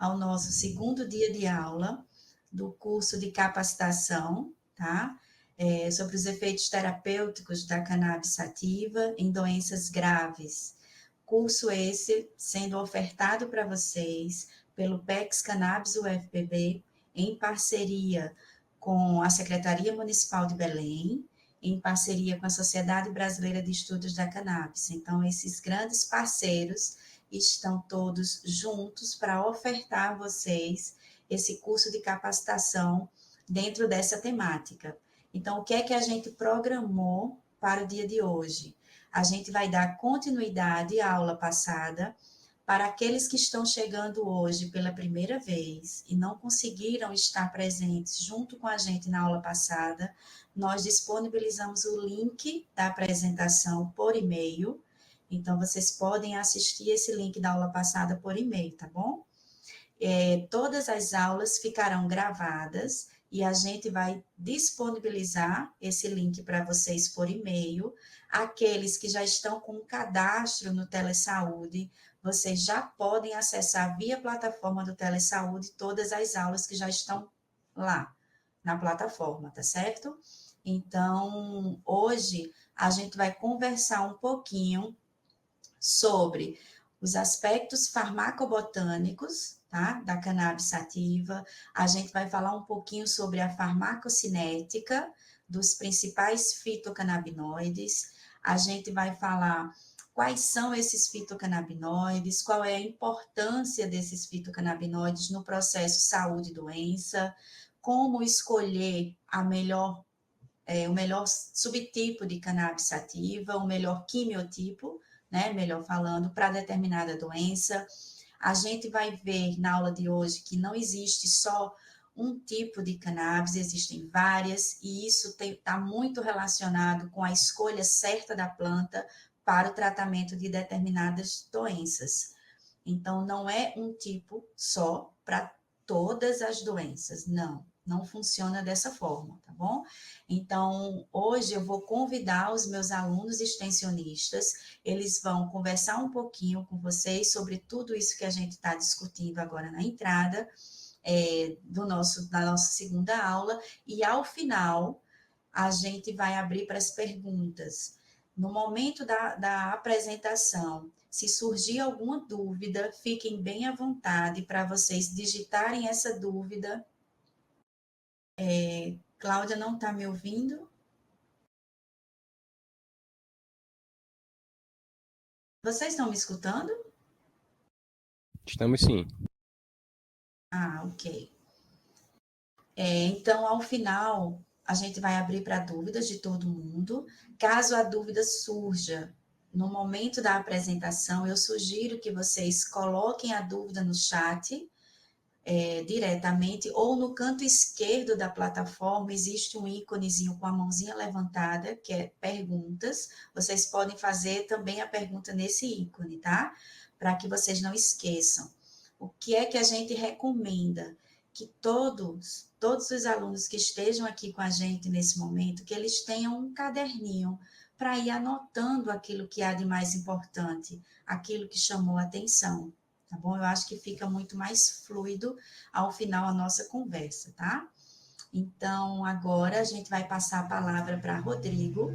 ao nosso segundo dia de aula do curso de capacitação, tá? Sobre os efeitos terapêuticos da cannabis sativa em doenças graves. Curso esse sendo ofertado para vocês pelo PEX Cannabis UFPB, em parceria com a Secretaria Municipal de Belém, em parceria com a Sociedade Brasileira de Estudos da Cannabis. Então, esses grandes parceiros estão todos juntos para ofertar a vocês esse curso de capacitação dentro dessa temática. Então, o que é que a gente programou para o dia de hoje? A gente vai dar continuidade à aula passada. Para aqueles que estão chegando hoje pela primeira vez e não conseguiram estar presentes junto com a gente na aula passada, nós disponibilizamos o link da apresentação por e-mail. Então, vocês podem assistir esse link da aula passada por e-mail, tá bom? Todas as aulas ficarão gravadas e a gente vai disponibilizar esse link para vocês por e-mail. Aqueles que já estão com um cadastro no Telesaúde, vocês já podem acessar via plataforma do Telesaúde todas as aulas que já estão lá na plataforma, tá certo? Então, hoje a gente vai conversar um pouquinho sobre os aspectos farmacobotânicos, tá? Da cannabis sativa. A gente vai falar um pouquinho sobre a farmacocinética dos principais fitocannabinoides. A gente vai falar quais são esses fitocannabinoides, qual é a importância desses fitocannabinoides no processo saúde e doença, como escolher o melhor subtipo de cannabis sativa, o melhor quimiotipo, né, melhor falando, para determinada doença. A gente vai ver na aula de hoje que não existe só um tipo de cannabis, existem várias, e isso está muito relacionado com a escolha certa da planta para o tratamento de determinadas doenças. Então, não é um tipo só para todas as doenças, não funciona dessa forma, tá bom? Então, hoje eu vou convidar os meus alunos extensionistas, eles vão conversar um pouquinho com vocês sobre tudo isso que a gente está discutindo agora na entrada da nossa segunda aula, e ao final a gente vai abrir para as perguntas. No momento da apresentação, se surgir alguma dúvida, fiquem bem à vontade para vocês digitarem essa dúvida. Cláudia não está me ouvindo? Vocês estão me escutando? Estamos sim. Ah, ok. Então, ao final, a gente vai abrir para dúvidas de todo mundo. Caso a dúvida surja no momento da apresentação, eu sugiro que vocês coloquem a dúvida no chat diretamente, ou no canto esquerdo da plataforma existe um íconezinho com a mãozinha levantada, que é perguntas. Vocês podem fazer também a pergunta nesse ícone, tá? Para que vocês não esqueçam. O que é que a gente recomenda? Que todos os alunos que estejam aqui com a gente nesse momento, que eles tenham um caderninho para ir anotando aquilo que há de mais importante, aquilo que chamou a atenção, tá bom? Eu acho que fica muito mais fluido ao final a nossa conversa, tá? Então, agora a gente vai passar a palavra para Rodrigo.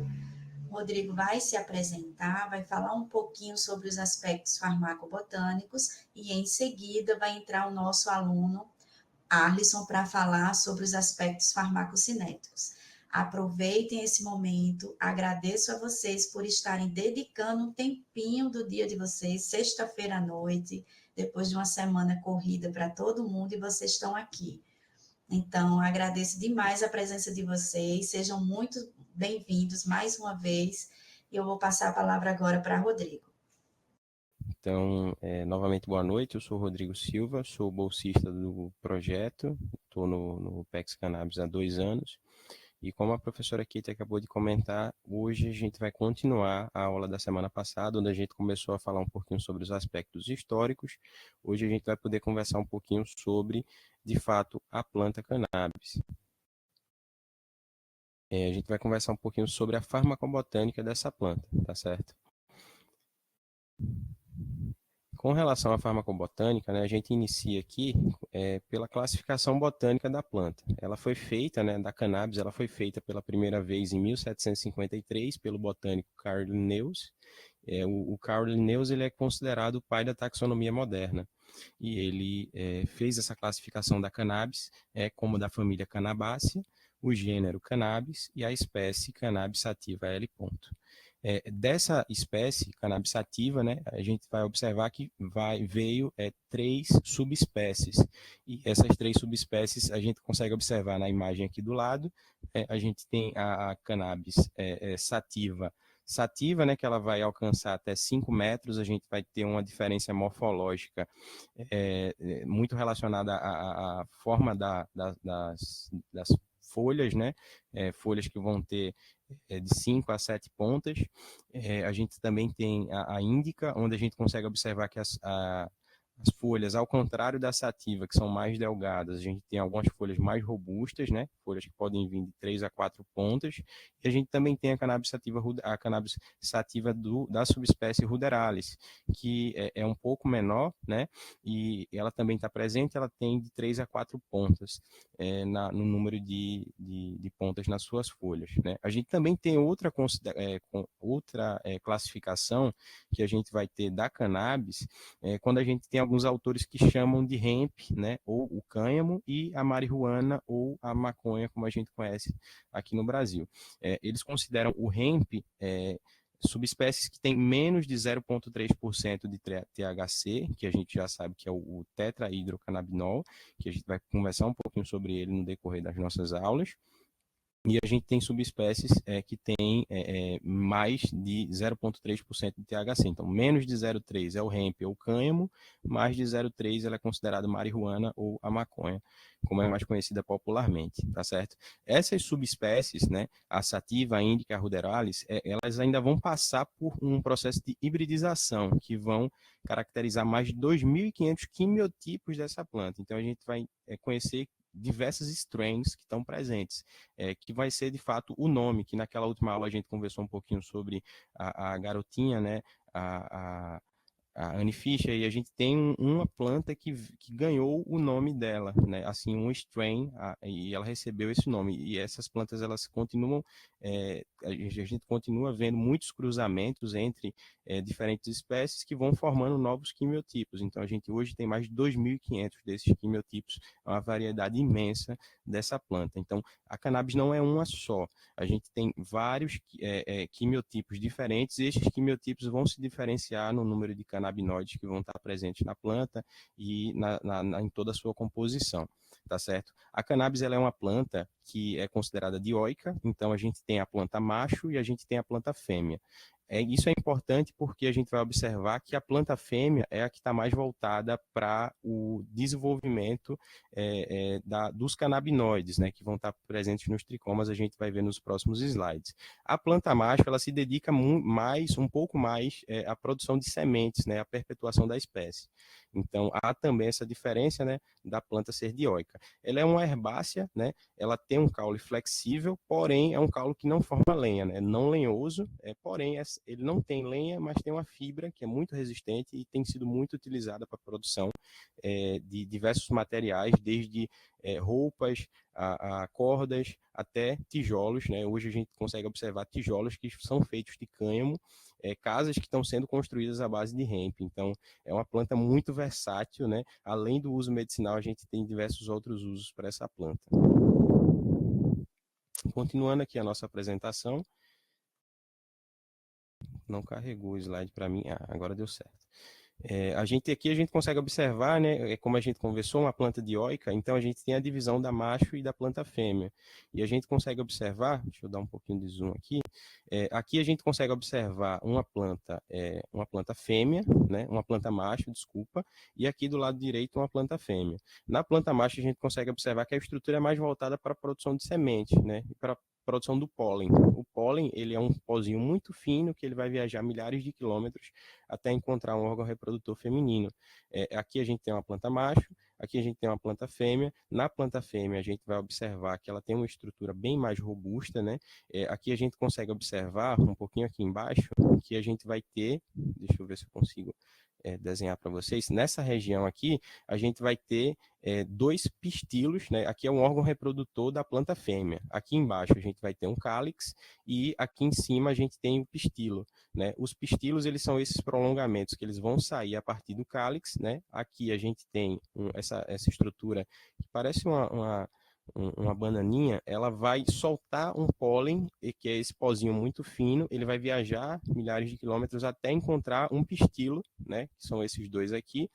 Rodrigo vai se apresentar, vai falar um pouquinho sobre os aspectos farmacobotânicos e, em seguida, vai entrar o nosso aluno Arlisson para falar sobre os aspectos farmacocinéticos. Aproveitem esse momento, agradeço a vocês por estarem dedicando um tempinho do dia de vocês, sexta-feira à noite, depois de uma semana corrida para todo mundo, e vocês estão aqui. Então, agradeço demais a presença de vocês, sejam muito bem-vindos mais uma vez, e eu vou passar a palavra agora para Rodrigo. Então, novamente, boa noite. Eu sou Rodrigo Silva, sou bolsista do projeto, estou no PEX Cannabis há 2 anos. E como a professora Kate acabou de comentar, hoje a gente vai continuar a aula da semana passada, onde a gente começou a falar um pouquinho sobre os aspectos históricos. Hoje a gente vai poder conversar um pouquinho sobre, de fato, a planta cannabis. A gente vai conversar um pouquinho sobre a farmacobotânica dessa planta, tá certo? Com relação à farmacobotânica, né, a gente inicia aqui pela classificação botânica da planta. Ela foi feita, né, da cannabis, ela foi feita pela primeira vez em 1753 pelo botânico Carl Linnaeus. O Carl Linnaeus ele é considerado o pai da taxonomia moderna. E ele fez essa classificação da cannabis como da família Cannabaceae, o gênero Cannabis e a espécie Cannabis sativa L. Dessa espécie, cannabis sativa, né, a gente vai observar que veio 3 subespécies. E essas 3 subespécies a gente consegue observar na imagem aqui do lado. A gente tem a cannabis sativa, né, que ela vai alcançar até 5 metros. A gente vai ter uma diferença morfológica muito relacionada à forma das folhas, né, folhas que vão ter de 5 a 7 pontas. A gente também tem a índica, onde a gente consegue observar que as folhas, ao contrário da sativa, que são mais delgadas, a gente tem algumas folhas mais robustas, né? Folhas que podem vir de 3 a 4 pontas. E a gente também tem a cannabis sativa da subespécie ruderalis, que é um pouco menor, né? E ela também está presente, ela tem de 3 a 4 pontas no número de pontas nas suas folhas, né? A gente também tem outra classificação que a gente vai ter da cannabis, quando a gente tem alguns autores que chamam de hemp, né, ou o cânhamo, e a marihuana ou a maconha, como a gente conhece aqui no Brasil. Eles consideram o hemp subespécies que têm menos de 0,3% de THC, que a gente já sabe que é o tetrahidrocannabinol, que a gente vai conversar um pouquinho sobre ele no decorrer das nossas aulas. E a gente tem subespécies que têm mais de 0,3% de THC. Então, menos de 0,3 é o hemp ou cânhamo, mais de 0,3 ela é considerada marihuana ou a maconha, como é mais conhecida popularmente, tá certo? Essas subespécies, né, a sativa, a índica, a ruderalis, elas ainda vão passar por um processo de hibridização, que vão caracterizar mais de 2.500 quimiotipos dessa planta. Então, a gente vai conhecer diversas strains que estão presentes, que vai ser de fato o nome, que naquela última aula a gente conversou um pouquinho sobre a garotinha, né, a Annie Fisher, e a gente tem uma planta que ganhou o nome dela, né? Assim, um strain, e ela recebeu esse nome. E essas plantas, elas continuam, a gente continua vendo muitos cruzamentos entre diferentes espécies que vão formando novos quimiotipos. Então, a gente hoje tem mais de 2.500 desses quimiotipos, é uma variedade imensa dessa planta. Então, a cannabis não é uma só. A gente tem vários quimiotipos diferentes, e esses quimiotipos vão se diferenciar no número de canabinoides que vão estar presentes na planta e em toda a sua composição, tá certo? A cannabis ela é uma planta que é considerada dioica, então a gente tem a planta macho e a gente tem a planta fêmea. Isso é importante porque a gente vai observar que a planta fêmea é a que está mais voltada para o desenvolvimento dos canabinoides, né, que vão estar presentes nos tricomas, a gente vai ver nos próximos slides. A planta macho, ela se dedica um pouco mais à produção de sementes, né, à perpetuação da espécie. Então, há também essa diferença, né, da planta ser dioica. Ela é uma herbácea, né, ela tem um caule flexível, porém é um caule que não forma lenha, né, não lenhoso, porém ele não tem lenha, mas tem uma fibra que é muito resistente e tem sido muito utilizada para a produção de diversos materiais, desde roupas, a cordas, até tijolos, né? Hoje a gente consegue observar tijolos que são feitos de cânhamo, casas que estão sendo construídas à base de hemp. Então, é uma planta muito versátil, né? Além do uso medicinal, a gente tem diversos outros usos para essa planta. Continuando aqui a nossa apresentação. Não carregou o slide para mim. Agora deu certo. A gente consegue observar, né, como a gente conversou, uma planta dioica, então a gente tem a divisão da macho e da planta fêmea. E a gente consegue observar, deixa eu dar um pouquinho de zoom aqui, aqui a gente consegue observar uma planta fêmea, né, uma planta macho, desculpa, e aqui do lado direito uma planta fêmea. Na planta macho a gente consegue observar que a estrutura é mais voltada para a produção de semente, né, e para produção do pólen. O pólen, ele é um pozinho muito fino que ele vai viajar milhares de quilômetros até encontrar um órgão reprodutor feminino. Aqui a gente tem uma planta macho, aqui a gente tem uma planta fêmea. Na planta fêmea a gente vai observar que ela tem uma estrutura bem mais robusta, né? Aqui a gente consegue observar um pouquinho aqui embaixo que a gente vai ter, deixa eu ver se eu consigo desenhar para vocês, nessa região aqui, a gente vai ter 2 pistilos, né? Aqui é um órgão reprodutor da planta fêmea. Aqui embaixo a gente vai ter um cálix e aqui em cima a gente tem o pistilo, né? Os pistilos, eles são esses prolongamentos que eles vão sair a partir do cálix, né? Aqui a gente tem essa estrutura que parece uma bananinha, ela vai soltar um pólen, que é esse pozinho muito fino, ele vai viajar milhares de quilômetros até encontrar um pistilo, né, que são esses 2 aqui,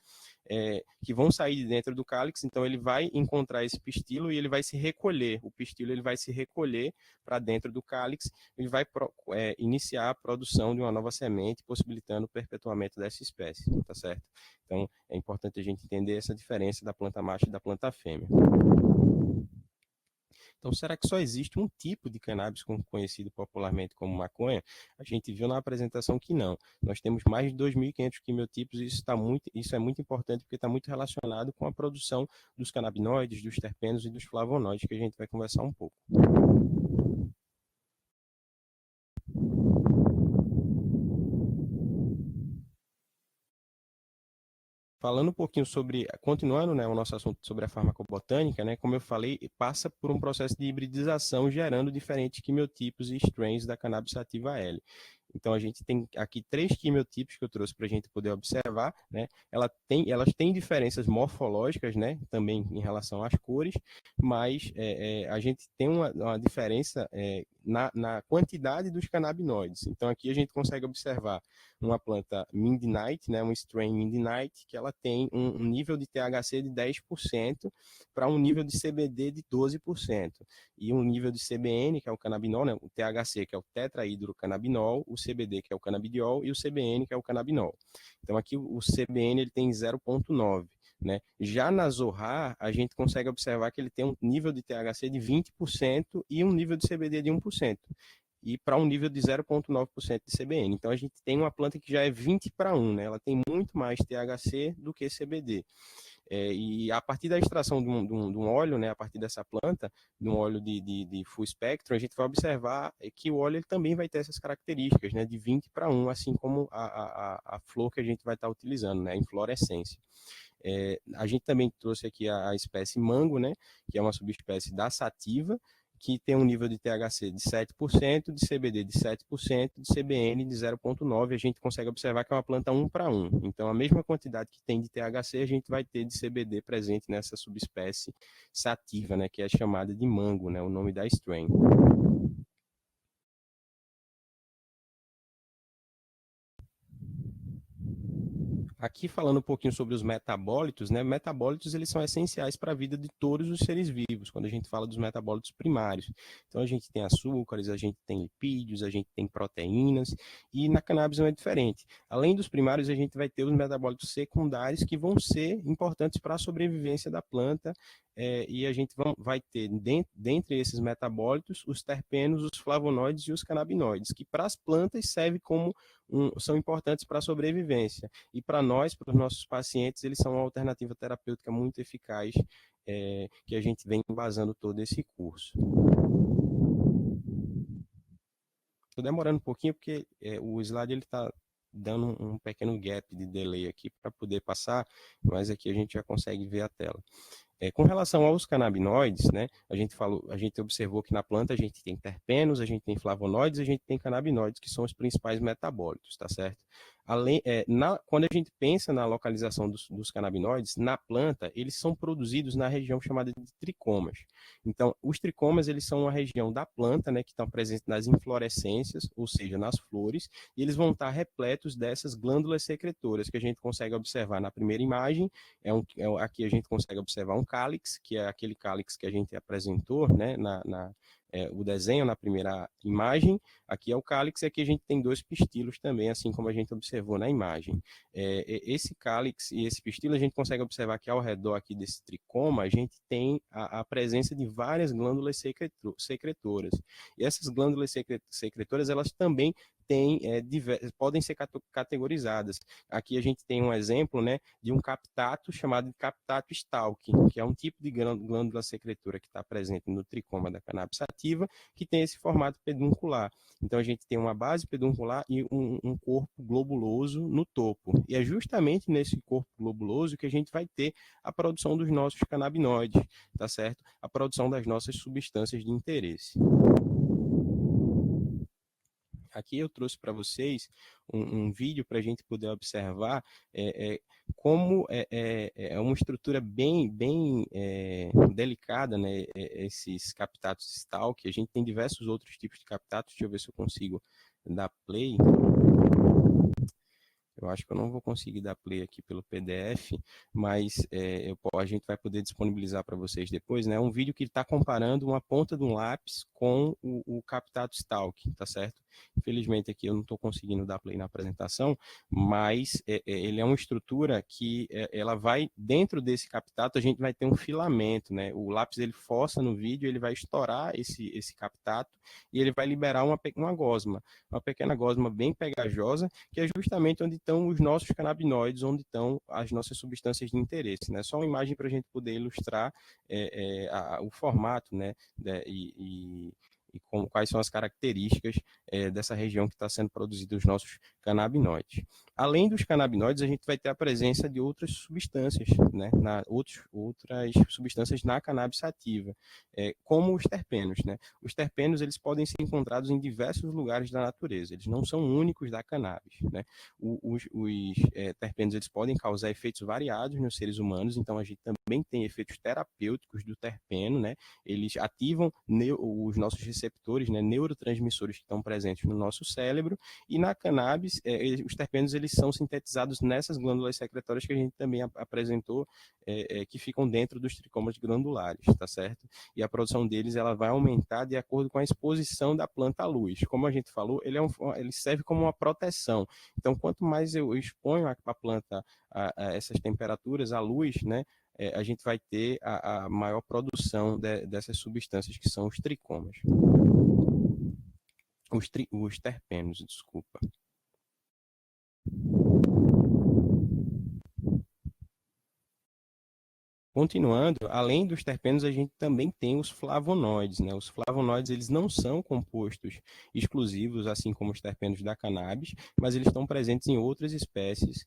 que vão sair de dentro do cálix, então ele vai encontrar esse pistilo e ele vai se recolher, o pistilo ele vai se recolher para dentro do cálix e vai iniciar a produção de uma nova semente, possibilitando o perpetuamento dessa espécie, tá certo? Então, é importante a gente entender essa diferença da planta macho e da planta fêmea. Então, será que só existe um tipo de cannabis conhecido popularmente como maconha? A gente viu na apresentação que não. Nós temos mais de 2.500 quimiotipos e isso é muito importante porque está muito relacionado com a produção dos canabinoides, dos terpenos e dos flavonoides, que a gente vai conversar um pouco. Falando um pouquinho sobre, continuando, né, o nosso assunto sobre a farmacobotânica, né, como eu falei, passa por um processo de hibridização gerando diferentes quimiotipos e strains da cannabis sativa L. Então, a gente tem aqui 3 quimiotipos que eu trouxe para a gente poder observar, né? Elas têm diferenças morfológicas, né? Também em relação às cores, mas a gente tem uma diferença na quantidade dos canabinoides. Então, aqui a gente consegue observar uma planta Midnight, né? Um strain Midnight, que ela tem um nível de THC de 10% para um nível de CBD de 12%. E um nível de CBN, que é o canabinol, né? O THC, que é o tetrahidrocannabinol, o CBD, que é o canabidiol, e o CBN, que é o canabinol. Então, aqui o CBN ele tem 0,9. Né? Já na Zohar, a gente consegue observar que ele tem um nível de THC de 20% e um nível de CBD de 1%. E para um nível de 0,9% de CBN. Então, a gente tem uma planta que já é 20:1, né? Ela tem muito mais THC do que CBD. E a partir da extração de um óleo, né, a partir dessa planta, de um óleo de full spectrum, a gente vai observar que o óleo ele também vai ter essas características, né, de 20:1, assim como a flor que a gente vai estar utilizando, né, a inflorescência. A gente também trouxe aqui a espécie mango, né, que é uma subespécie da sativa, que tem um nível de THC de 7%, de CBD de 7%, de CBN de 0,9%. A gente consegue observar que é uma planta 1:1. Então, a mesma quantidade que tem de THC, a gente vai ter de CBD presente nessa subespécie sativa, né, que é chamada de mango, né, o nome da strain. Aqui falando um pouquinho sobre os metabólitos, né? Metabólitos eles são essenciais para a vida de todos os seres vivos, quando a gente fala dos metabólitos primários. Então a gente tem açúcares, a gente tem lipídios, a gente tem proteínas, e na cannabis não é diferente. Além dos primários, a gente vai ter os metabólitos secundários que vão ser importantes para a sobrevivência da planta, e a gente vai ter, dentre esses metabólitos, os terpenos, os flavonoides e os canabinoides, que para as plantas servem como são importantes para a sobrevivência. E para nós, para os nossos pacientes, eles são uma alternativa terapêutica muito eficaz, que a gente vem embasando todo esse curso. Estou demorando um pouquinho porque o slide está dando um pequeno gap de delay aqui para poder passar, mas aqui a gente já consegue ver a tela. Com relação aos canabinoides, né, a gente observou que na planta a gente tem terpenos, a gente tem flavonoides, a gente tem canabinoides, que são os principais metabólitos, tá certo? Quando a gente pensa na localização dos canabinoides, na planta, eles são produzidos na região chamada de tricomas. Então, os tricomas, eles são uma região da planta, né, que estão presentes nas inflorescências, ou seja, nas flores, e eles vão estar repletos dessas glândulas secretoras, que a gente consegue observar na primeira imagem. Aqui a gente consegue observar um cálix, que é aquele cálix que a gente apresentou, né, o desenho na primeira imagem. Aqui é o cálix, e aqui a gente tem 2 pistilos também, assim como a gente observou na imagem. Esse cálix e esse pistilo, a gente consegue observar que ao redor aqui desse tricoma, a gente tem a presença de várias glândulas secretoras. E essas glândulas secretoras, elas também podem ser categorizadas. Aqui a gente tem um exemplo, né, de um captato chamado de captato stalk, que é um tipo de glândula secretora que está presente no tricoma da cannabis sativa, que tem esse formato peduncular. Então a gente tem uma base peduncular e um corpo globuloso no topo. E é justamente nesse corpo globuloso que a gente vai ter a produção dos nossos canabinoides, tá certo? A produção das nossas substâncias de interesse. Aqui eu trouxe para vocês um vídeo para a gente poder observar como é uma estrutura bem delicada, né, esses captatos stalk. A gente tem diversos outros tipos de captatos. Deixa eu ver se eu consigo dar play. Eu acho que eu não vou conseguir dar play aqui pelo PDF, mas a gente vai poder disponibilizar para vocês depois, né? Um vídeo que está comparando uma ponta de um lápis com o captato stalk, tá certo? Infelizmente aqui eu não estou conseguindo dar play na apresentação, mas ele é uma estrutura que ela vai, dentro desse captato, a gente vai ter um filamento, né? O lápis ele força no vídeo, ele vai estourar esse captato e ele vai liberar uma pequena gosma bem pegajosa, que é justamente onde estão os nossos canabinoides, onde estão as nossas substâncias de interesse, né? Só uma imagem para a gente poder ilustrar o formato, né? Quais são as características dessa região que está sendo produzido os nossos canabinoides. Além dos canabinoides, a gente vai ter a presença de outras substâncias, né, outras substâncias na cannabis sativa, como os terpenos, né? Os terpenos eles podem ser encontrados em diversos lugares da natureza, eles não são únicos da cannabis, né? Os terpenos eles podem causar efeitos variados nos seres humanos, então a gente também tem efeitos terapêuticos do terpeno, né? Eles ativam os nossos receptores, né, neurotransmissores que estão presentes no nosso cérebro, e na cannabis, os terpenos eles são sintetizados nessas glândulas secretórias que a gente também apresentou, que ficam dentro dos tricomas glandulares, tá certo? E a produção deles ela vai aumentar de acordo com a exposição da planta à luz. Como a gente falou, ele serve como uma proteção. Então, quanto mais eu exponho a planta a essas temperaturas, à luz, né, a gente vai ter a maior produção dessas substâncias que são os tricomas. Os terpenos, desculpa. Continuando, além dos terpenos, a gente também tem os flavonoides, né? Os flavonoides, eles não são compostos exclusivos, assim como os terpenos da cannabis, mas eles estão presentes em outras espécies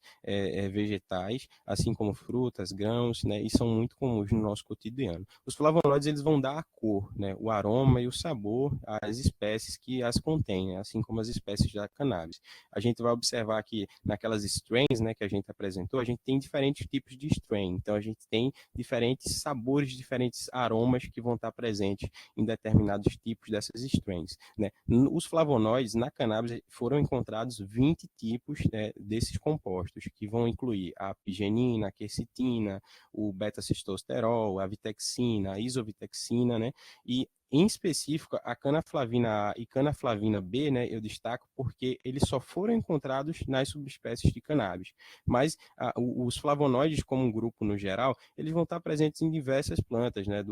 vegetais, assim como frutas, grãos, né? E são muito comuns no nosso cotidiano. Os flavonoides, eles vão dar a cor, né? O aroma e o sabor às espécies que as contêm, né? Assim como as espécies da cannabis. A gente vai observar que naquelas strains, né, que a gente apresentou, a gente tem diferentes tipos de strain. Então, a gente tem diferentes sabores, diferentes aromas que vão estar presentes em determinados tipos dessas strains, né? Os flavonoides na cannabis foram encontrados 20 tipos, né, desses compostos, que vão incluir a apigenina, a quercetina, o beta-cistosterol, a vitexina, a isovitexina, né? E em específico, a canaflavina A e canaflavina B, né, eu destaco porque eles só foram encontrados nas subespécies de cannabis. Mas os flavonoides, como um grupo no geral, eles vão estar presentes em diversas plantas, né,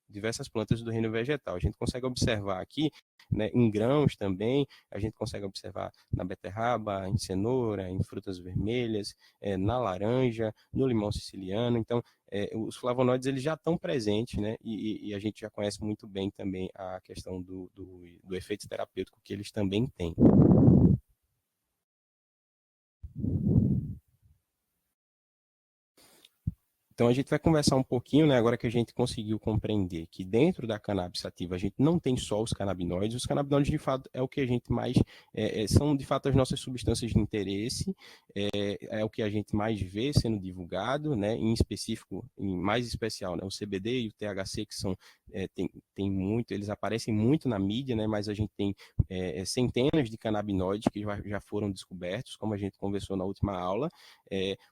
diversas plantas do reino vegetal. A gente consegue observar aqui, né, em grãos também, a gente consegue observar na beterraba, em cenoura, em frutas vermelhas, na laranja, no limão siciliano. Então, os flavonoides eles já estão presentes, né? E a gente já conhece muito bem também a questão do efeito terapêutico que eles também têm. Então a gente vai conversar um pouquinho, né, agora que a gente conseguiu compreender que dentro da cannabis sativa a gente não tem só os canabinoides de fato é o que a gente mais, são de fato as nossas substâncias de interesse, é o que a gente mais vê sendo divulgado, né, em específico, em mais especial, né, o CBD e o THC que são, tem muito, eles aparecem muito na mídia, né, mas a gente tem centenas de canabinoides que já foram descobertos, como a gente conversou na última aula,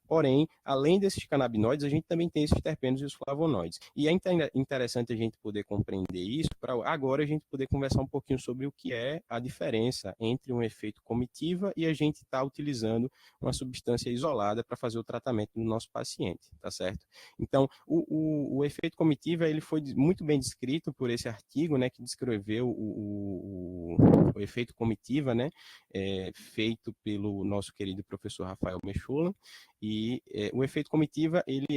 porém, além desses canabinoides, a gente também tem esses terpenos e os flavonoides. E é interessante a gente poder compreender isso para agora a gente poder conversar um pouquinho sobre o que é a diferença entre um efeito comitiva e a gente estar utilizando uma substância isolada para fazer o tratamento do nosso paciente, tá certo? Então, o efeito comitiva ele foi muito bem descrito por esse artigo, né, que descreveu o efeito comitiva, né, feito pelo nosso querido professor Rafael Mechola, e o efeito comitiva, ele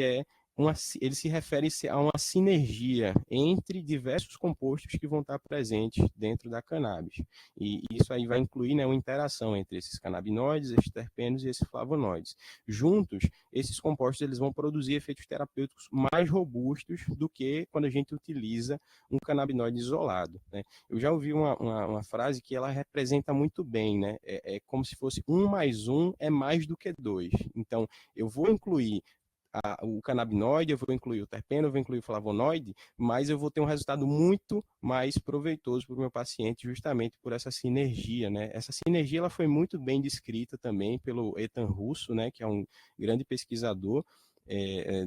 se refere a uma sinergia entre diversos compostos que vão estar presentes dentro da cannabis. E isso aí vai incluir, né, uma interação entre esses canabinoides, esses terpenos e esses flavonoides. Juntos, esses compostos eles vão produzir efeitos terapêuticos mais robustos do que quando a gente utiliza um canabinoide isolado, né? Eu já ouvi uma frase que ela representa muito bem, né? É como se fosse 1 mais 1 é mais do que 2. Então, eu vou incluir o canabinoide, eu vou incluir o terpeno, eu vou incluir o flavonoide, mas eu vou ter um resultado muito mais proveitoso para o meu paciente, justamente por essa sinergia, né? Essa sinergia ela foi muito bem descrita também pelo Ethan Russo, né, que é um grande pesquisador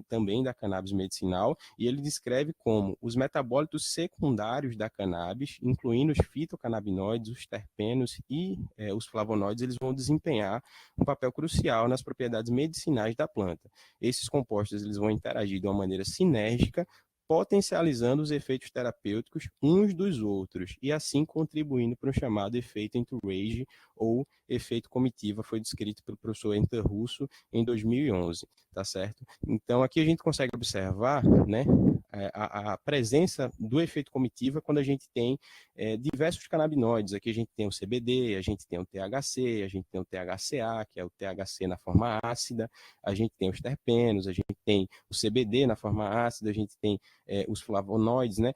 também da cannabis medicinal, e ele descreve como os metabólitos secundários da cannabis, incluindo os fitocannabinoides, os terpenos e os flavonoides, eles vão desempenhar um papel crucial nas propriedades medicinais da planta. Esses compostos eles vão interagir de uma maneira sinérgica, potencializando os efeitos terapêuticos uns dos outros e assim contribuindo para o chamado efeito entourage ou efeito comitiva, foi descrito pelo professor Enter Russo em 2011, tá certo? Então aqui a gente consegue observar, né, a presença do efeito comitiva quando a gente tem diversos canabinoides. Aqui a gente tem o CBD, a gente tem o THC, a gente tem o THCA, que é o THC na forma ácida, a gente tem os terpenos, a gente tem o CBD na forma ácida, a gente tem os flavonoides, né?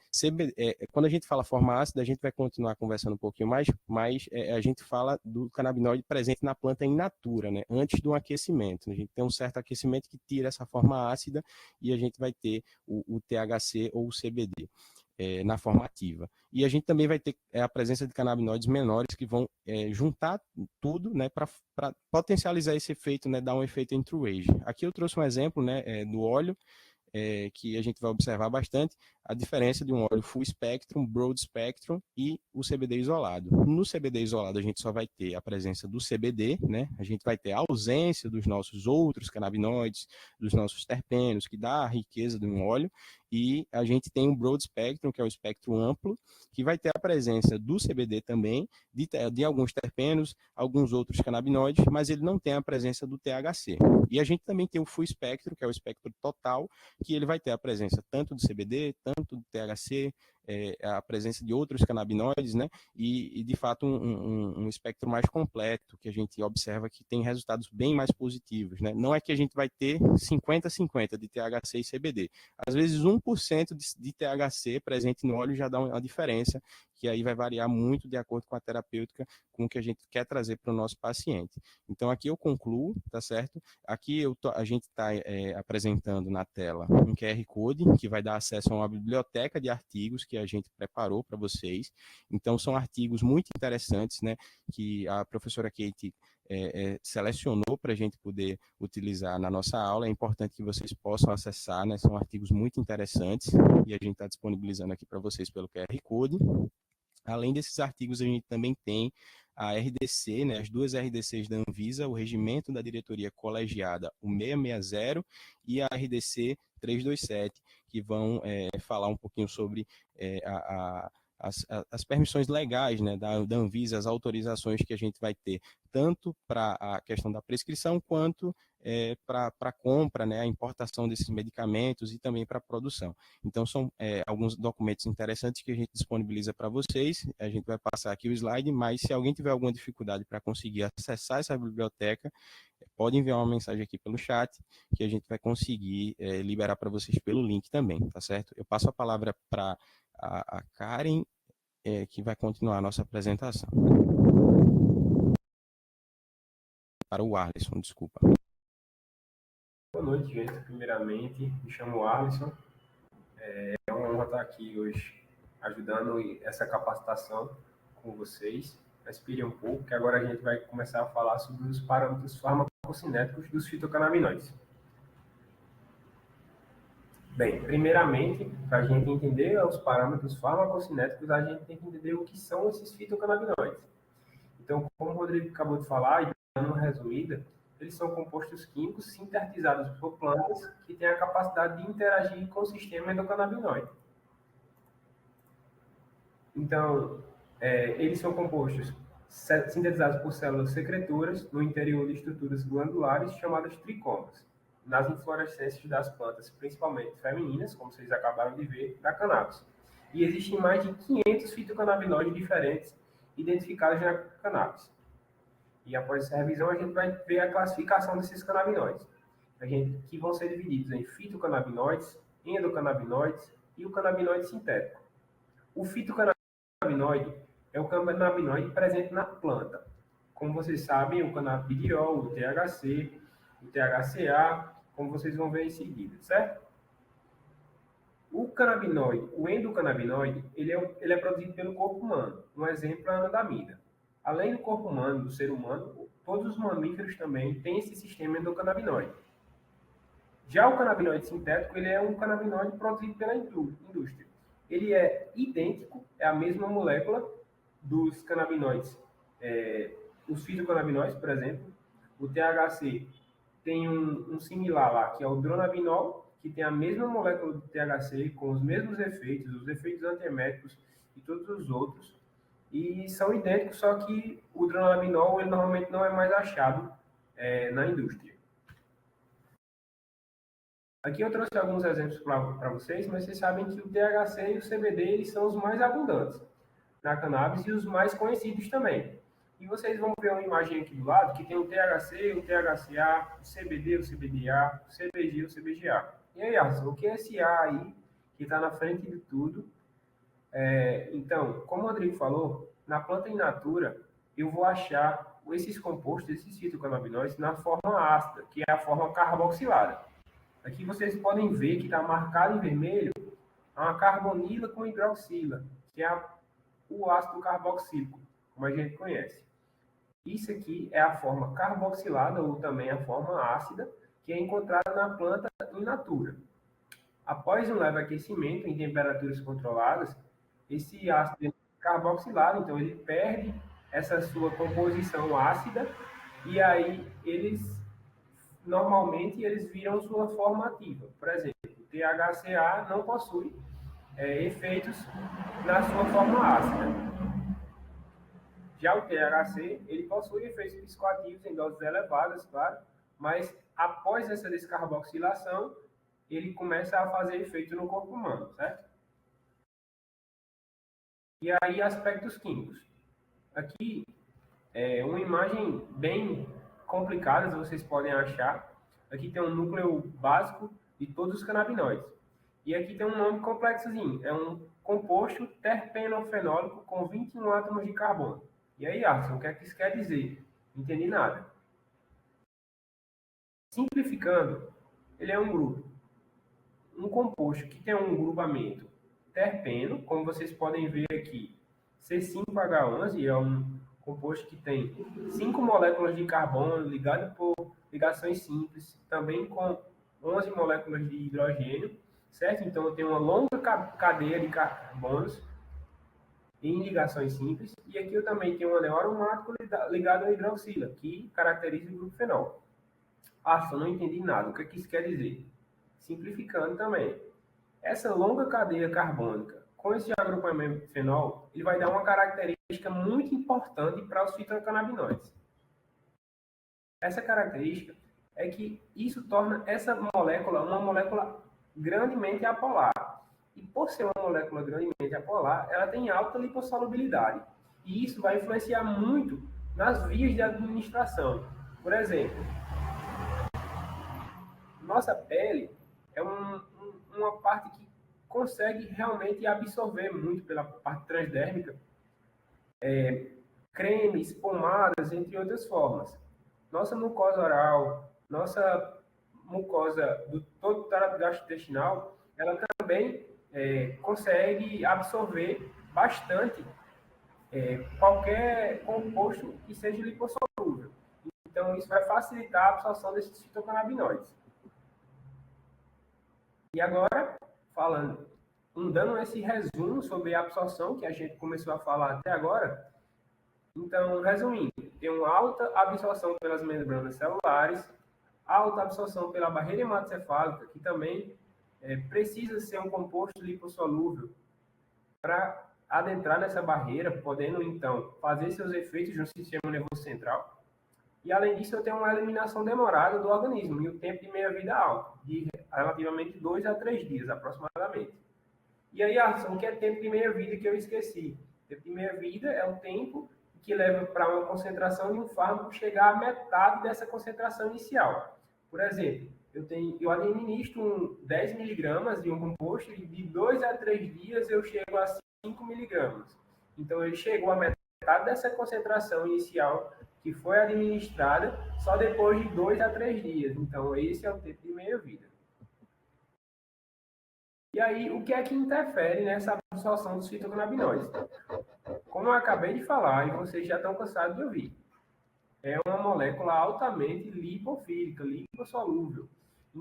Quando a gente fala forma ácida, a gente vai continuar conversando um pouquinho mais, mas a gente fala do canabinoide presente na planta in natura, né? Antes do aquecimento. A gente tem um certo aquecimento que tira essa forma ácida e a gente vai ter o THC ou o CBD. Na forma ativa. E a gente também vai ter a presença de canabinoides menores que vão juntar tudo, né, para potencializar esse efeito, né, dar um efeito entourage. Aqui eu trouxe um exemplo, né, do óleo, que a gente vai observar bastante a diferença de um óleo full spectrum, broad spectrum e o CBD isolado. No CBD isolado, a gente só vai ter a presença do CBD, né? A gente vai ter a ausência dos nossos outros canabinoides, dos nossos terpenos, que dá a riqueza de um óleo, e a gente tem o broad spectrum, que é o espectro amplo, que vai ter a presença do CBD também, de alguns terpenos, alguns outros canabinoides, mas ele não tem a presença do THC. E a gente também tem o full spectrum, que é o espectro total, que ele vai ter a presença tanto do CBD, tanto do THC, a presença de outros canabinoides, né? E de fato, um espectro mais completo, que a gente observa que tem resultados bem mais positivos, né? Não é que a gente vai ter 50-50 de THC e CBD. Às vezes, 1% de THC presente no óleo já dá uma diferença, que aí vai variar muito de acordo com a terapêutica, com o que a gente quer trazer para o nosso paciente. Então, aqui eu concluo, tá certo? Aqui a gente está apresentando na tela um QR Code que vai dar acesso a uma biblioteca de artigos que a gente preparou para vocês. Então, são artigos muito interessantes, né, que a professora Kate selecionou para a gente poder utilizar na nossa aula. É importante que vocês possam acessar, né, são artigos muito interessantes e a gente está disponibilizando aqui para vocês pelo QR Code. Além desses artigos, a gente também tem a RDC, né, as duas RDCs da Anvisa, o Regimento da Diretoria Colegiada, o 660, e a RDC 327, que vão falar um pouquinho sobre as permissões legais, né, da Anvisa, as autorizações que a gente vai ter, tanto para a questão da prescrição, quanto para a compra, né, a importação desses medicamentos e também para a produção. Então, são alguns documentos interessantes que a gente disponibiliza para vocês. A gente vai passar aqui o slide, mas se alguém tiver alguma dificuldade para conseguir acessar essa biblioteca, pode enviar uma mensagem aqui pelo chat, que a gente vai conseguir liberar para vocês pelo link também, tá certo? Eu passo a palavra para a Karen, que vai continuar a nossa apresentação. Para o Arlisson, desculpa. Boa noite, gente. Primeiramente, me chamo Arlisson. É uma honra estar aqui hoje ajudando essa capacitação com vocês. Respire um pouco, que agora a gente vai começar a falar sobre os parâmetros farmacocinéticos dos fitocannabinoides. Bem, primeiramente, para a gente entender os parâmetros farmacocinéticos, a gente tem que entender o que são esses fitocannabinoides. Então, como o Rodrigo acabou de falar, e dando uma resumida, eles são compostos químicos sintetizados por plantas que têm a capacidade de interagir com o sistema endocannabinoide. Então, Eles são compostos sintetizados por células secretoras no interior de estruturas glandulares chamadas tricomas, nas inflorescências das plantas, principalmente femininas, como vocês acabaram de ver, da cannabis. E existem mais de 500 fitocannabinoides diferentes identificados na cannabis. E após essa revisão, a gente vai ver a classificação desses canabinoides, que vão ser divididos em fitocannabinoides, endocannabinoides e o canabinoide sintético. O fitocannabinoide é o canabinoide presente na planta. Como vocês sabem, o canabidiol, o THC, o THCA, como vocês vão ver em seguida, certo? O canabinoide, o endocannabinoide, ele é produzido pelo corpo humano. Um exemplo é a anandamida. Além do corpo humano, do ser humano, todos os mamíferos também têm esse sistema endocannabinoide. Já o canabinoide sintético, ele é um canabinoide produzido pela indústria. Ele é idêntico, é a mesma molécula dos canabinoides, os fitocannabinoides, por exemplo. O THC tem um similar lá, que é o dronabinol, que tem a mesma molécula do THC, com os mesmos efeitos, os efeitos antieméticos e todos os outros, e são idênticos, só que o dronabinol ele normalmente não é mais achado na indústria. Aqui eu trouxe alguns exemplos para vocês, mas vocês sabem que o THC e o CBD eles são os mais abundantes na cannabis e os mais conhecidos também. E vocês vão ver uma imagem aqui do lado que tem o THC, o THCA, o CBD, o CBDA, o CBG, o CBGA. E aí, Arson, o que é esse A aí que está na frente de tudo? Então, como o Rodrigo falou, na planta in natura, eu vou achar esses compostos, esses fitocannabinoides, na forma ácida, que é a forma carboxilada. Aqui vocês podem ver que está marcado em vermelho uma carbonila com hidroxila, que é o ácido carboxílico, como a gente conhece. Isso aqui é a forma carboxilada, ou também a forma ácida, que é encontrada na planta in natura. Após um leve aquecimento em temperaturas controladas, esse ácido é carboxilado, então ele perde essa sua composição ácida, e aí normalmente eles viram sua forma ativa. Por exemplo, o THCA não possui efeitos na sua forma ácida. Já o THC, ele possui efeitos psicoativos em doses elevadas, claro, mas após essa descarboxilação, ele começa a fazer efeito no corpo humano, certo? E aí, aspectos químicos. Aqui, uma imagem bem complicada, vocês podem achar. Aqui tem um núcleo básico de todos os canabinoides. E aqui tem um nome complexozinho. É um composto terpenofenólico com 21 átomos de carbono. E aí, Arson, o que é que isso quer dizer? Não entendi nada. Simplificando, ele é um grupo. Um composto que tem um grupamento terpeno, como vocês podem ver aqui, C5H11, é um composto que tem 5 moléculas de carbono ligado por ligações simples, também com 11 moléculas de hidrogênio, certo? Então, eu tenho uma longa cadeia de carbonos em ligações simples, e aqui eu também tenho um anel aromático ligado à hidroxila, que caracteriza o grupo fenol. Ah, eu não entendi nada. O que isso quer dizer? Simplificando também. Essa longa cadeia carbônica, com esse agrupamento fenol, ele vai dar uma característica muito importante para os fitocannabinoides. Essa característica é que isso torna essa molécula uma molécula grandemente apolar. E por ser uma molécula grandemente apolar, ela tem alta lipossolubilidade. E isso vai influenciar muito nas vias de administração. Por exemplo, nossa pele é uma parte que consegue realmente absorver muito pela parte transdérmica cremes, pomadas, entre outras formas. Nossa mucosa oral, nossa mucosa do todo o trato gastrointestinal, ela também consegue absorver bastante qualquer composto que seja lipossolúvel. Então, isso vai facilitar a absorção desses fitocannabinoides. E agora, dando esse resumo sobre a absorção que a gente começou a falar até agora, então, resumindo, tem uma alta absorção pelas membranas celulares, alta absorção pela barreira hematocefálica, que também precisa ser um composto lipossolúvel para adentrar nessa barreira, podendo, então, fazer seus efeitos no sistema nervoso central. E, além disso, eu tenho uma eliminação demorada do organismo e o tempo de meia-vida alto, de relativamente 2 a 3 dias, aproximadamente. E aí, o que é tempo de meia-vida que eu esqueci? Tempo de meia-vida é o tempo que leva para uma concentração de um fármaco chegar à metade dessa concentração inicial. Por exemplo, eu administro 10 miligramas de um composto e de 2 a 3 dias eu chego a 5 miligramas. Então, ele chegou à metade dessa concentração inicial que foi administrada só depois de 2 a 3 dias. Então, esse é o tempo de meia-vida. E aí, o que é que interfere nessa absorção dos fitocannabinoides? Como eu acabei de falar, e vocês já estão cansados de ouvir, é uma molécula altamente lipofílica, lipossolúvel.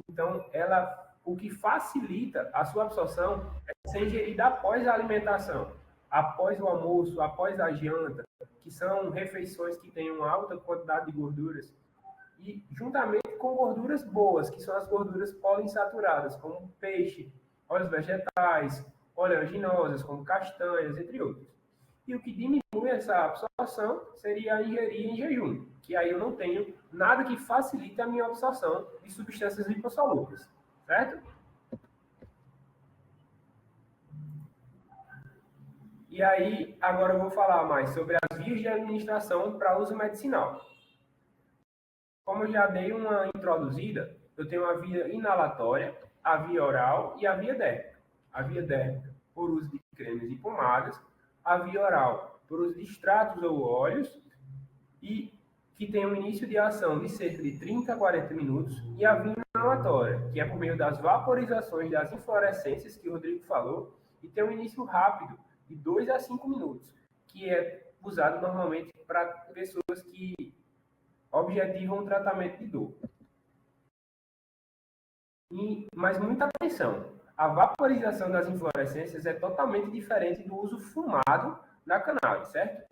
Então, o que facilita a sua absorção é ser ingerida após a alimentação, após o almoço, após a janta, que são refeições que têm uma alta quantidade de gorduras, e juntamente com gorduras boas, que são as gorduras poliinsaturadas, como peixe, óleos vegetais, oleaginosas, como castanhas, entre outros. E o que diminui essa absorção seria ingerir em jejum, que aí eu não tenho nada que facilite a minha absorção de substâncias lipossolúveis, certo? E aí, agora eu vou falar mais sobre as vias de administração para uso medicinal. Como eu já dei uma introduzida, eu tenho a via inalatória, a via oral e a via dérmica. A via dérmica por uso de cremes e pomadas, a via oral por uso de extratos ou óleos, e que tem um início de ação de cerca de 30 a 40 minutos, e a via inalatória, que é por meio das vaporizações das inflorescências, que o Rodrigo falou, e tem um início rápido, de 2 a 5 minutos, que é usado normalmente para pessoas que objetivam um tratamento de dor. Mas muita atenção, a vaporização das inflorescências é totalmente diferente do uso fumado da cannabis, certo?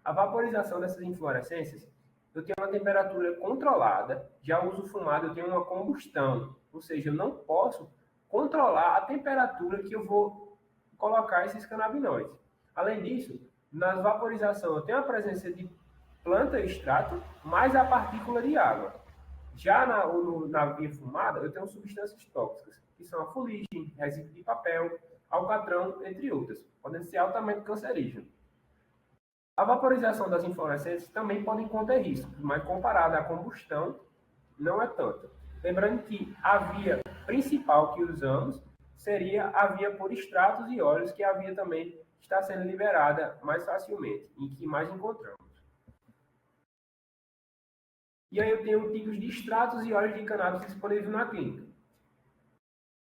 A vaporização dessas inflorescências, eu tenho uma temperatura controlada, já o uso fumado eu tenho uma combustão, ou seja, eu não posso controlar a temperatura que eu vou colocar esses canabinoides. Além disso, na vaporização eu tenho a presença de planta e extrato, mais a partícula de água. Já na via fumada, eu tenho substâncias tóxicas, que são a fuligem, resíduo de papel, alcatrão, entre outras, podendo ser altamente cancerígenas. A vaporização das inflorescências também pode conter riscos, mas comparada à combustão, não é tanto. Lembrando que a via principal que usamos seria a via por extratos e óleos, que a via também está sendo liberada mais facilmente, e que mais encontramos. E aí eu tenho tipos de extratos e óleos de cannabis disponíveis na clínica.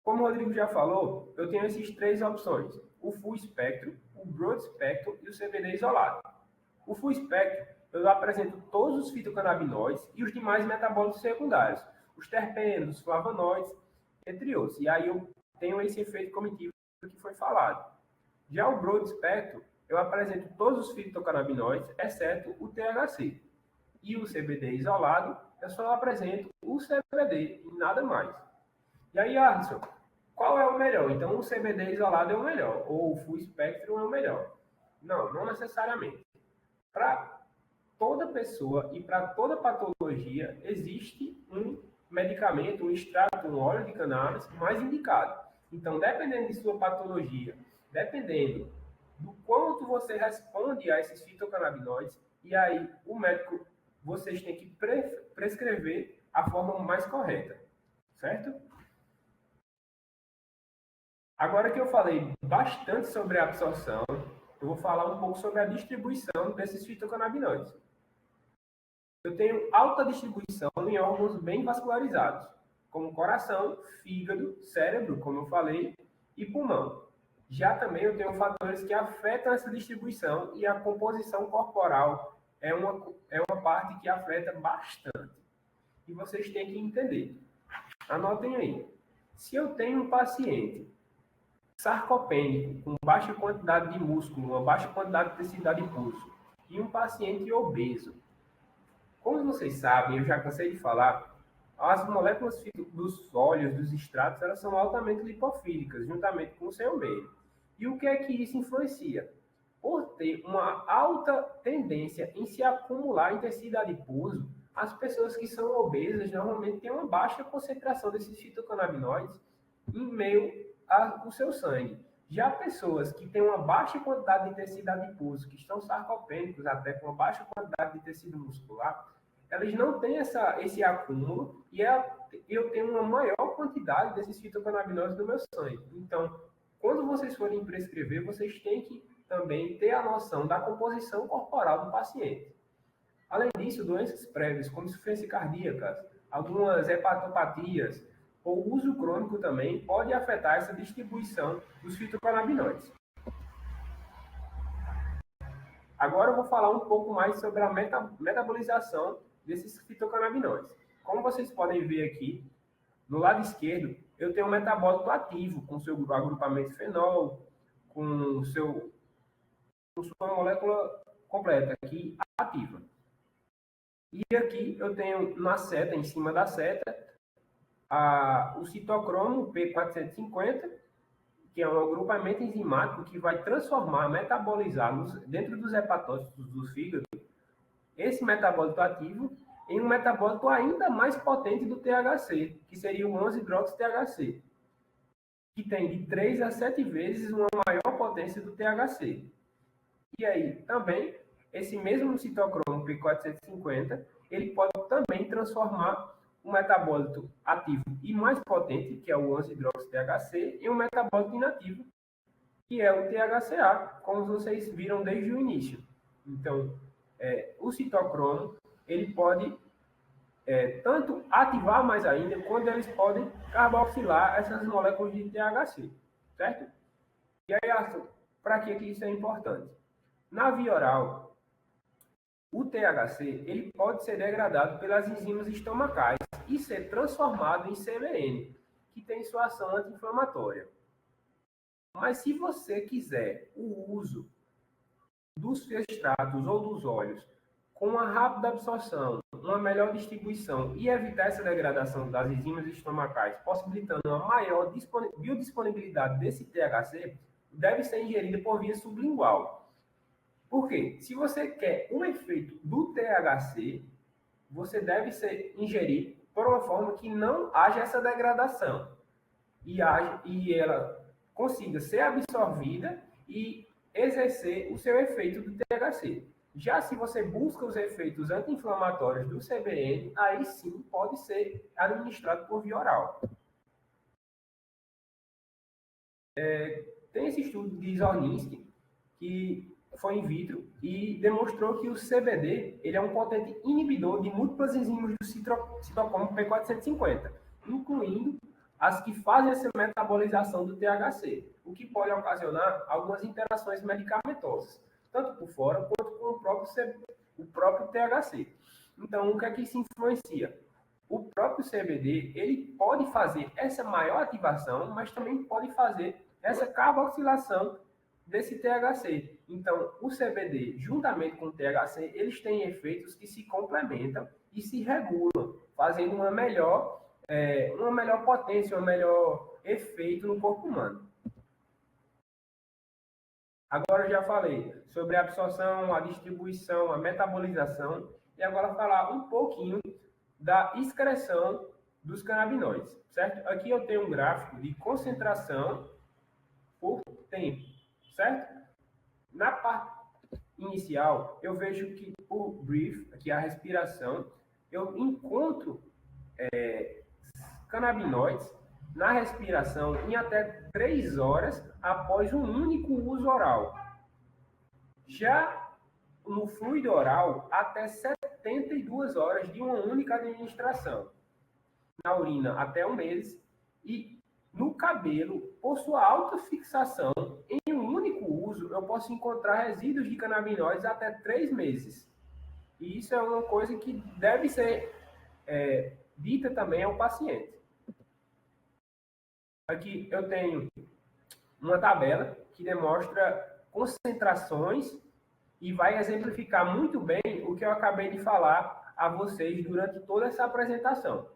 Como o Rodrigo já falou, eu tenho essas 3 opções: o full espectro, o broad spectrum e o CBD isolado. O full espectro, eu apresento todos os fitocannabinoides e os demais metabólitos secundários, os terpenos, os flavonoides, entre outros. E aí eu tenho esse efeito cognitivo que foi falado. Já o broad spectrum, eu apresento todos os fitocannabinoides, exceto o THC. E o CBD isolado, eu só apresento o CBD e nada mais. E aí, Alisson, qual é o melhor? Então, o CBD isolado é o melhor, ou o full spectrum é o melhor? Não, não necessariamente. Para toda pessoa e para toda patologia, existe um medicamento, um extrato, um óleo de cannabis mais indicado. Então, dependendo de sua patologia, dependendo do quanto você responde a esses fitocannabinoides, e aí o médico, vocês têm que prescrever a forma mais correta, certo? Agora que eu falei bastante sobre a absorção, eu vou falar um pouco sobre a distribuição desses fitocannabinoides. Eu tenho alta distribuição em órgãos bem vascularizados, como coração, fígado, cérebro, como eu falei, e pulmão. Já também eu tenho fatores que afetam essa distribuição, e a composição corporal é uma parte que afeta bastante. E vocês têm que entender. Anotem aí. Se eu tenho um paciente sarcopênico, com baixa quantidade de músculo, uma baixa quantidade de tecido adiposo, e um paciente obeso, como vocês sabem, eu já cansei de falar, as moléculas dos óleos, dos extratos, elas são altamente lipofílicas, juntamente com o seu meio. E o que é que isso influencia? Por ter uma alta tendência em se acumular em tecido adiposo, as pessoas que são obesas normalmente têm uma baixa concentração desses fitocannabinoides em meio ao seu sangue. Já pessoas que têm uma baixa quantidade de tecido adiposo, que estão sarcopênicos, até com uma baixa quantidade de tecido muscular, elas não têm esse acúmulo e eu tenho uma maior quantidade desses fitocannabinoides no meu sangue. Então, quando vocês forem prescrever, vocês têm que também ter a noção da composição corporal do paciente. Além disso, doenças prévias, como insuficiência cardíaca, algumas hepatopatias ou uso crônico também pode afetar essa distribuição dos fitocannabinoides. Agora eu vou falar um pouco mais sobre a metabolização desses fitocannabinoides. Como vocês podem ver aqui, no lado esquerdo, eu tenho um metabólito ativo, com seu agrupamento fenol, com sua molécula completa aqui ativa. E aqui eu tenho na seta, em cima da seta, o citocromo P450, que é um agrupamento enzimático que vai transformar, metabolizar dentro dos hepatócitos do fígado, esse metabólito ativo em um metabólito ainda mais potente do THC, que seria o 11-hidroxi-THC, que tem de 3 a 7 vezes uma maior potência do THC. E aí, também, esse mesmo citocromo P450, ele pode também transformar um metabólito ativo e mais potente, que é o 11-hidroxi-THC, em um metabólito inativo, que é o THCA, como vocês viram desde o início. Então, o citocromo, ele pode tanto ativar mais ainda, quando eles podem carboxilar essas moléculas de THC, certo? E aí, para que isso é importante? Na via oral, o THC ele pode ser degradado pelas enzimas estomacais e ser transformado em CBN, que tem sua ação anti-inflamatória. Mas se você quiser o uso dos extratos ou dos óleos com uma rápida absorção, uma melhor distribuição e evitar essa degradação das enzimas estomacais, possibilitando uma maior biodisponibilidade desse THC, deve ser ingerida por via sublingual. Por quê? Se você quer um efeito do THC, você deve ingerir por uma forma que não haja essa degradação e ela consiga ser absorvida e exercer o seu efeito do THC. Já se você busca os efeitos anti-inflamatórios do CBN, aí sim pode ser administrado por via oral. Tem esse estudo de Zorninsky, que foi in vitro, e demonstrou que o CBD ele é um potente inibidor de múltiplas enzimas do citocromo P450, incluindo as que fazem essa metabolização do THC, o que pode ocasionar algumas interações medicamentosas, tanto por fora quanto com o próprio THC. Então, o que é que isso influencia? O próprio CBD ele pode fazer essa maior ativação, mas também pode fazer essa carboxilação desse THC. Então, o CBD, juntamente com o THC, eles têm efeitos que se complementam e se regulam, fazendo uma melhor potência, um melhor efeito no corpo humano. Agora eu já falei sobre a absorção, a distribuição, a metabolização, e agora falar um pouquinho da excreção dos canabinoides, certo? Aqui eu tenho um gráfico de concentração por tempo, certo? Na parte inicial, eu vejo que por breath, aqui a respiração, eu encontro canabinoides na respiração em até 3 horas após um único uso oral. Já no fluido oral, até 72 horas de uma única administração. Na urina, até 1 mês. E no cabelo, por sua alta fixação, em um único uso, eu posso encontrar resíduos de canabinoides até 3 meses. E isso é uma coisa que deve ser dita também ao paciente. Aqui eu tenho uma tabela que demonstra concentrações e vai exemplificar muito bem o que eu acabei de falar a vocês durante toda essa apresentação.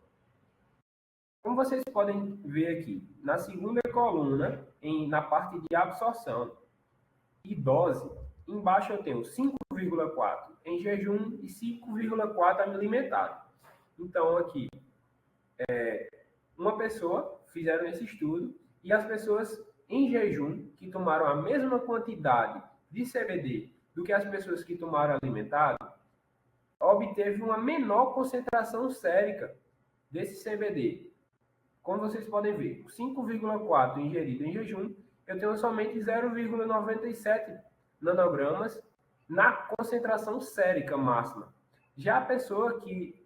Como vocês podem ver aqui, na segunda coluna, na parte de absorção e dose. Embaixo eu tenho 5,4 em jejum e 5,4 alimentado. Então, aqui, uma pessoa fizeram esse estudo e as pessoas em jejum que tomaram a mesma quantidade de CBD do que as pessoas que tomaram alimentado, obteve uma menor concentração sérica desse CBD. Como vocês podem ver, 5,4 ingerido em jejum, eu tenho somente 0,97 nanogramas na concentração sérica máxima. Já a pessoa que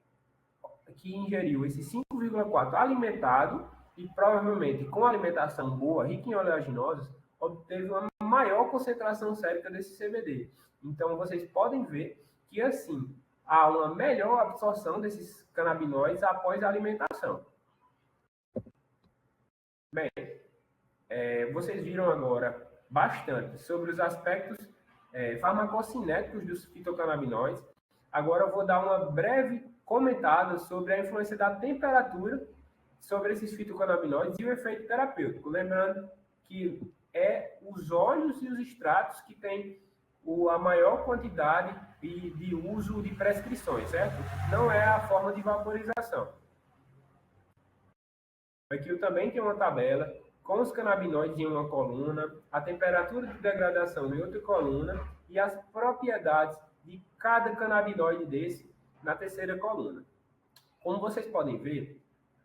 ingeriu esse 5,4 alimentado e provavelmente com alimentação boa, rica em oleaginosas, obteve uma maior concentração sérica desse CBD. Então, vocês podem ver que, assim, há uma melhor absorção desses canabinoides após a alimentação. Bem, vocês viram agora bastante sobre os aspectos farmacocinéticos dos fitocannabinoides. Agora eu vou dar uma breve comentada sobre a influência da temperatura sobre esses fitocannabinoides e o efeito terapêutico. Lembrando que os óleos e os extratos que têm a maior quantidade de uso de prescrições, certo? Não é a forma de vaporização. Aqui eu também tenho uma tabela com os canabinoides em uma coluna, a temperatura de degradação em outra coluna e as propriedades de cada canabinoide desse na terceira coluna. Como vocês podem ver,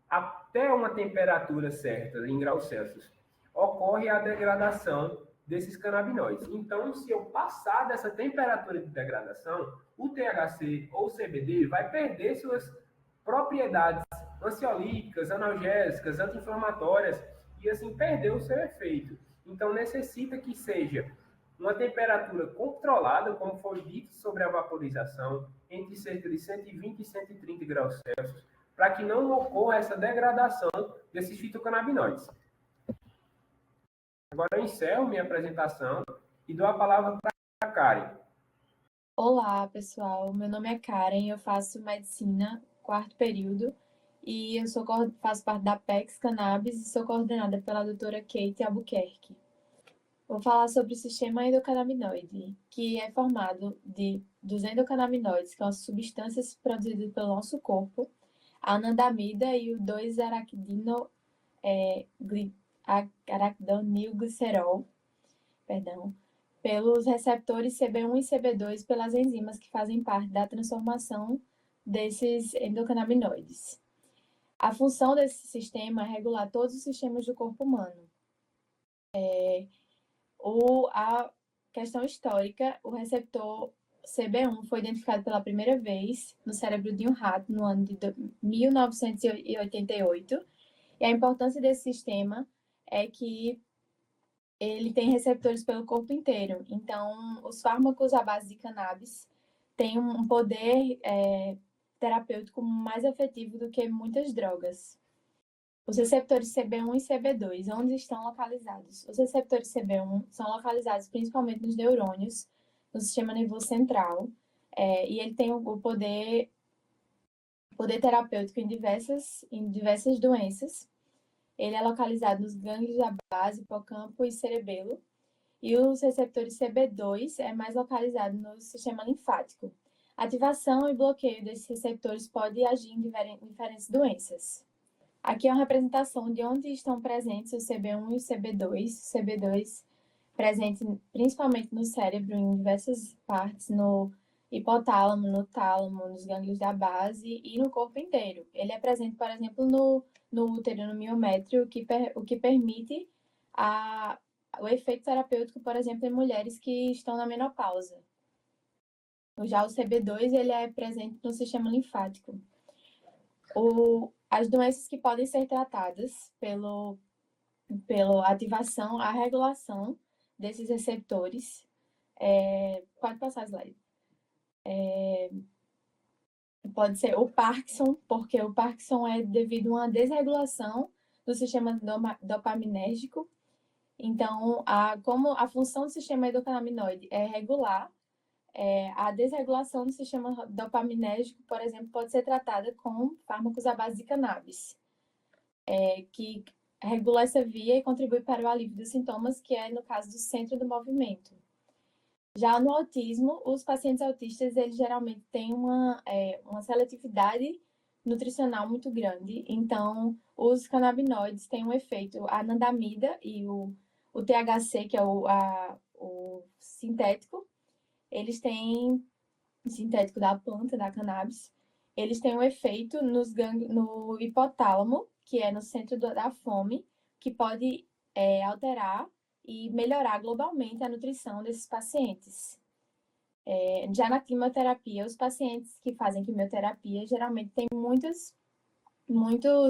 até uma temperatura certa, em graus Celsius, ocorre a degradação desses canabinoides. Então, se eu passar dessa temperatura de degradação, o THC ou o CBD vai perder suas propriedades ansiolíticas, analgésicas, anti-inflamatórias e assim perder o seu efeito. Então, necessita que seja uma temperatura controlada, como foi dito sobre a vaporização, entre cerca de 120 e 130 graus Celsius, para que não ocorra essa degradação desses fitocannabinoides. Agora eu encerro minha apresentação e dou a palavra para a Karen. Olá, pessoal. Meu nome é Karen, eu faço medicina, 4º período, e eu faço parte da PEX Cannabis e sou coordenada pela doutora Kate Albuquerque. Vou falar sobre o sistema endocannabinoide, que é formado dos endocannabinoides, que são as substâncias produzidas pelo nosso corpo, a anandamida e o 2-arachidonilglicerol, pelos receptores CB1 e CB2 pelas enzimas que fazem parte da transformação desses endocannabinoides. A função desse sistema é regular todos os sistemas do corpo humano. A questão histórica, o receptor CB1 foi identificado pela primeira vez no cérebro de um rato no ano de 1988, e a importância desse sistema é que ele tem receptores pelo corpo inteiro. Então, os fármacos à base de cannabis têm um poder terapêutico mais efetivo do que muitas drogas. Os receptores CB1 e CB2, onde estão localizados? Os receptores CB1 são localizados principalmente nos neurônios, no sistema nervoso central, e ele tem o poder terapêutico em diversas doenças. Ele é localizado nos gânglios da base, hipocampo e cerebelo. E os receptores CB2 é mais localizado no sistema linfático. Ativação e bloqueio desses receptores pode agir em diferentes doenças. Aqui é uma representação de onde estão presentes o CB1 e o CB2. O CB2 presente principalmente no cérebro, em diversas partes, no hipotálamo, no tálamo, nos gânglios da base e no corpo inteiro. Ele é presente, por exemplo, no útero, no miométrio, o que permite o efeito terapêutico, por exemplo, em mulheres que estão na menopausa. Já o CB2, ele é presente no sistema linfático. As doenças que podem ser tratadas pela ativação, a regulação desses receptores. Pode passar a slide. Pode ser o Parkinson, porque o Parkinson é devido a uma desregulação do sistema dopaminérgico. Então, como a função do sistema endocannabinoide é regular, a desregulação do sistema dopaminérgico, por exemplo, pode ser tratada com fármacos à base de cannabis, que regula essa via e contribui para o alívio dos sintomas, que é no caso do centro do movimento. Já no autismo, os pacientes autistas, eles geralmente têm uma seletividade nutricional muito grande, então os canabinoides têm um efeito, a anandamida e o THC, que é o sintético, eles têm, sintético da planta, da cannabis, eles têm um efeito no hipotálamo, que é no centro da fome, que pode alterar e melhorar globalmente a nutrição desses pacientes. Já na quimioterapia, os pacientes que fazem quimioterapia geralmente têm muitos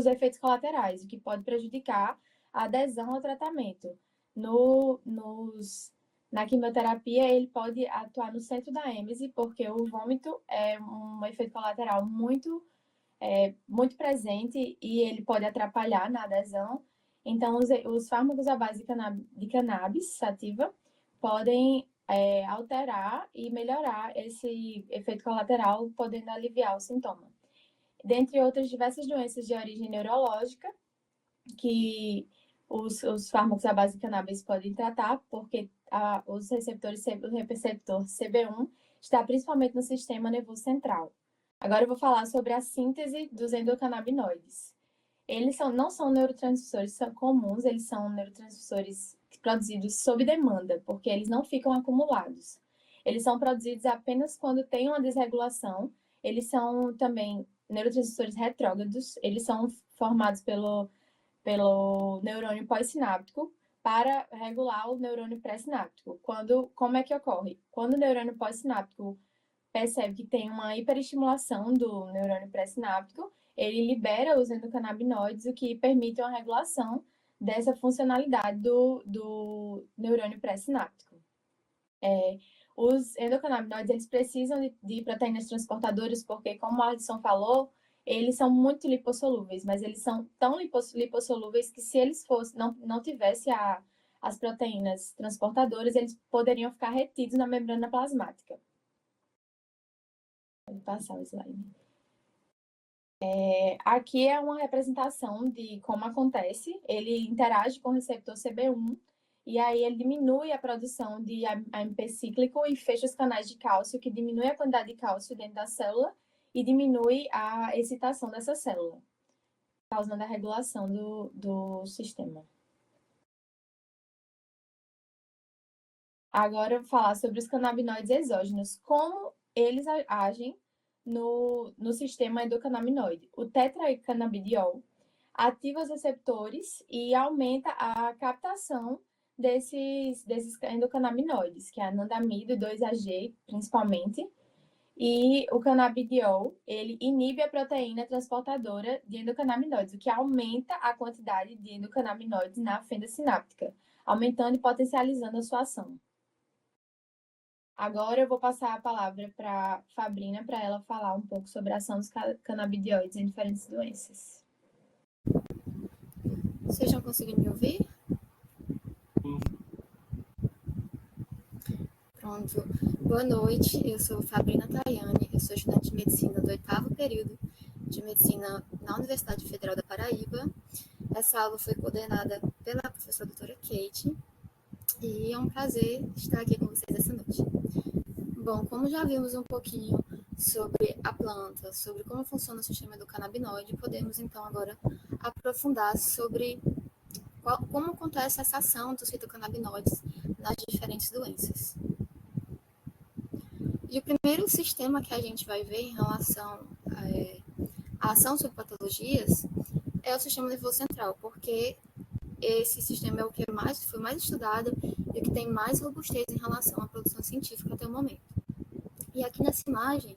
efeitos colaterais, o que pode prejudicar a adesão ao tratamento. Na quimioterapia, ele pode atuar no centro da êmese, porque o vômito é um efeito colateral muito presente e ele pode atrapalhar na adesão. Então, os fármacos à base de cannabis sativa podem alterar e melhorar esse efeito colateral, podendo aliviar o sintoma. Dentre outras diversas doenças de origem neurológica, que os fármacos à base de cannabis podem tratar, porque o receptor CB1 está principalmente no sistema nervoso central. Agora eu vou falar sobre a síntese dos endocannabinoides. Eles não são neurotransmissores comuns, eles são neurotransmissores produzidos sob demanda, porque eles não ficam acumulados. Eles são produzidos apenas quando tem uma desregulação. Eles são também neurotransmissores retrógrados, eles são formados pelo neurônio pós-sináptico para regular o neurônio pré-sináptico. Como é que ocorre? Quando o neurônio pós-sináptico percebe que tem uma hiperestimulação do neurônio pré-sináptico, ele libera os endocannabinoides, o que permite uma regulação dessa funcionalidade do neurônio pré-sináptico. Os endocannabinoides, eles precisam de proteínas transportadoras, porque, como a Alisson falou, eles são muito lipossolúveis, mas eles são tão lipossolúveis que, se eles não tivessem as proteínas transportadoras, eles poderiam ficar retidos na membrana plasmática. Pode passar o slide. Aqui é uma representação de como acontece. Ele interage com o receptor CB1 e aí ele diminui a produção de AMP cíclico e fecha os canais de cálcio, que diminui a quantidade de cálcio dentro da célula e diminui a excitação dessa célula, causando a regulação do sistema. Agora eu vou falar sobre os canabinoides exógenos, como eles agem no sistema endocannabinoide. O tetracanabidiol ativa os receptores e aumenta a captação desses endocannabinoides, que é a anandamida e 2-AG, principalmente. E o canabidiol, ele inibe a proteína transportadora de endocannabinoides, o que aumenta a quantidade de endocannabinoides na fenda sináptica, aumentando e potencializando a sua ação. Agora eu vou passar a palavra para a Fabrina, para ela falar um pouco sobre a ação dos canabidioides em diferentes doenças. Vocês estão conseguindo me ouvir? Pronto. Boa noite, eu sou Fabrina Tayane, eu sou estudante de medicina do 8º período de medicina na Universidade Federal da Paraíba. Essa aula foi coordenada pela professora doutora Kate e é um prazer estar aqui com vocês essa noite. Bom, como já vimos um pouquinho sobre a planta, sobre como funciona o sistema endocannabinoide, podemos então agora aprofundar sobre como acontece essa ação dos fitocannabinoides nas diferentes doenças. E o primeiro sistema que a gente vai ver em relação à ação sobre patologias é o sistema nervoso central, porque esse sistema é o que foi mais estudado e o que tem mais robustez em relação à produção científica até o momento. E aqui nessa imagem,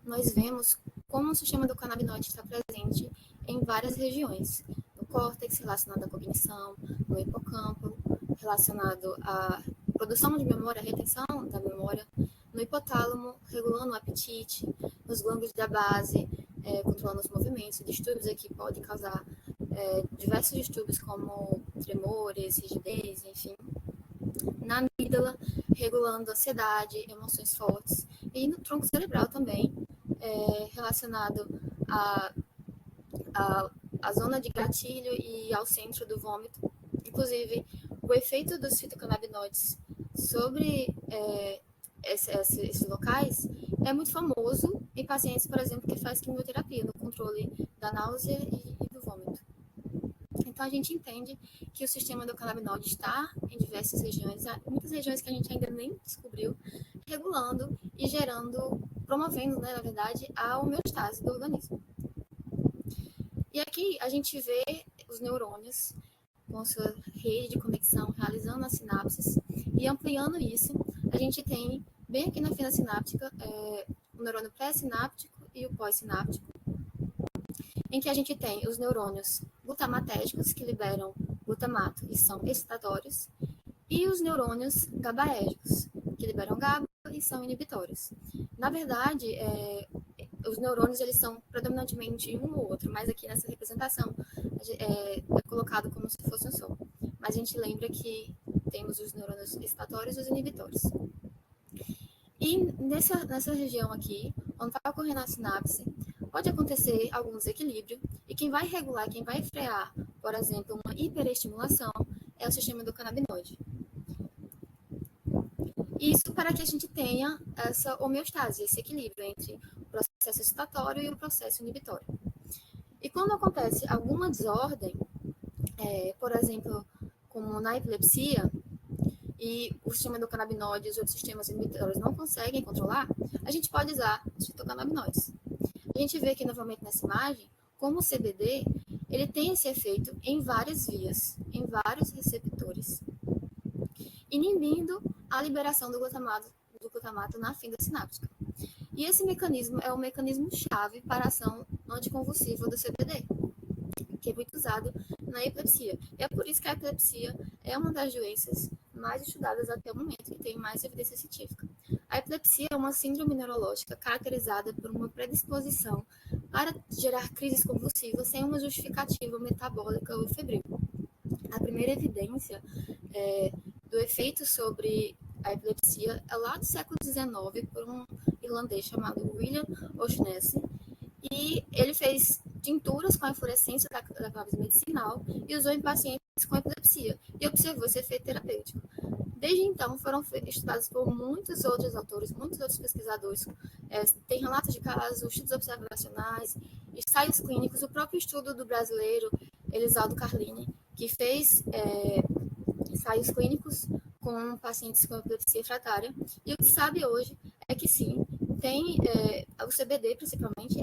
nós vemos como o sistema endocannabinoide está presente em várias regiões. No córtex, relacionado à cognição, no hipocampo, relacionado à produção de memória, retenção da memória, no hipotálamo, regulando o apetite, nos gânglios da base, controlando os movimentos. Distúrbios aqui podem causar diversos distúrbios como tremores, rigidez, enfim. Na amígdala, regulando ansiedade, emoções fortes. E no tronco cerebral também, relacionado à zona de gatilho e ao centro do vômito. Inclusive, o efeito dos fitocannabinoides sobre esses locais é muito famoso em pacientes, por exemplo, que faz quimioterapia no controle da náusea e do vômito. Então, a gente entende que o sistema endocannabinoide está em diversas regiões, muitas regiões que a gente ainda nem descobriu, regulando e gerando, promovendo, né, na verdade, a homeostase do organismo. E aqui a gente vê os neurônios com sua rede de conexão realizando as sinapses e ampliando isso, a gente tem bem aqui na fenda sináptica o neurônio pré-sináptico e o pós-sináptico, em que a gente tem os neurônios glutamatérgicos, que liberam glutamato e são excitatórios, e os neurônios GABAérgicos, que liberam GABA e são inibitórios. Na verdade, os neurônios eles são predominantemente um ou outro, mas aqui nessa representação é colocado como se fosse um só. Mas a gente lembra que temos os neurônios excitatórios e os inibitórios. E nessa região aqui, onde está ocorrendo a sinapse, pode acontecer algum desequilíbrio, e quem vai regular, quem vai frear, por exemplo, uma hiperestimulação, é o sistema endocannabinoide. Isso para que a gente tenha essa homeostase, esse equilíbrio entre o processo excitatório e o processo inibitório. E quando acontece alguma desordem, por exemplo, como na epilepsia, e o sistema endocannabinoide e os outros sistemas inibitórios não conseguem controlar, a gente pode usar os fitocannabinoides. A gente vê aqui novamente nessa imagem, como o CBD, ele tem esse efeito em várias vias, em vários receptores, inibindo a liberação do glutamato na fenda sináptica. E esse mecanismo é o mecanismo-chave para a ação anticonvulsiva do CBD, que é muito usado na epilepsia. E é por isso que a epilepsia é uma das doenças mais estudadas até o momento, que tem mais evidência científica. A epilepsia é uma síndrome neurológica caracterizada por uma predisposição para gerar crises convulsivas sem uma justificativa metabólica ou febril. A primeira evidência do efeito sobre a epilepsia é lá do século XIX, por um irlandês chamado William O'Shaughnessy, e ele fez tinturas com a fluorescência da cannabis medicinal e usou em pacientes com epilepsia, e observou esse efeito terapêutico. Desde então, foram estudados por muitos outros autores, muitos outros pesquisadores. Tem relatos de casos, estudos observacionais, ensaios clínicos, o próprio estudo do brasileiro Elisaldo Carlini, que fez ensaios clínicos com pacientes com epilepsia refratária. E o que se sabe hoje é que sim, tem o CBD, principalmente,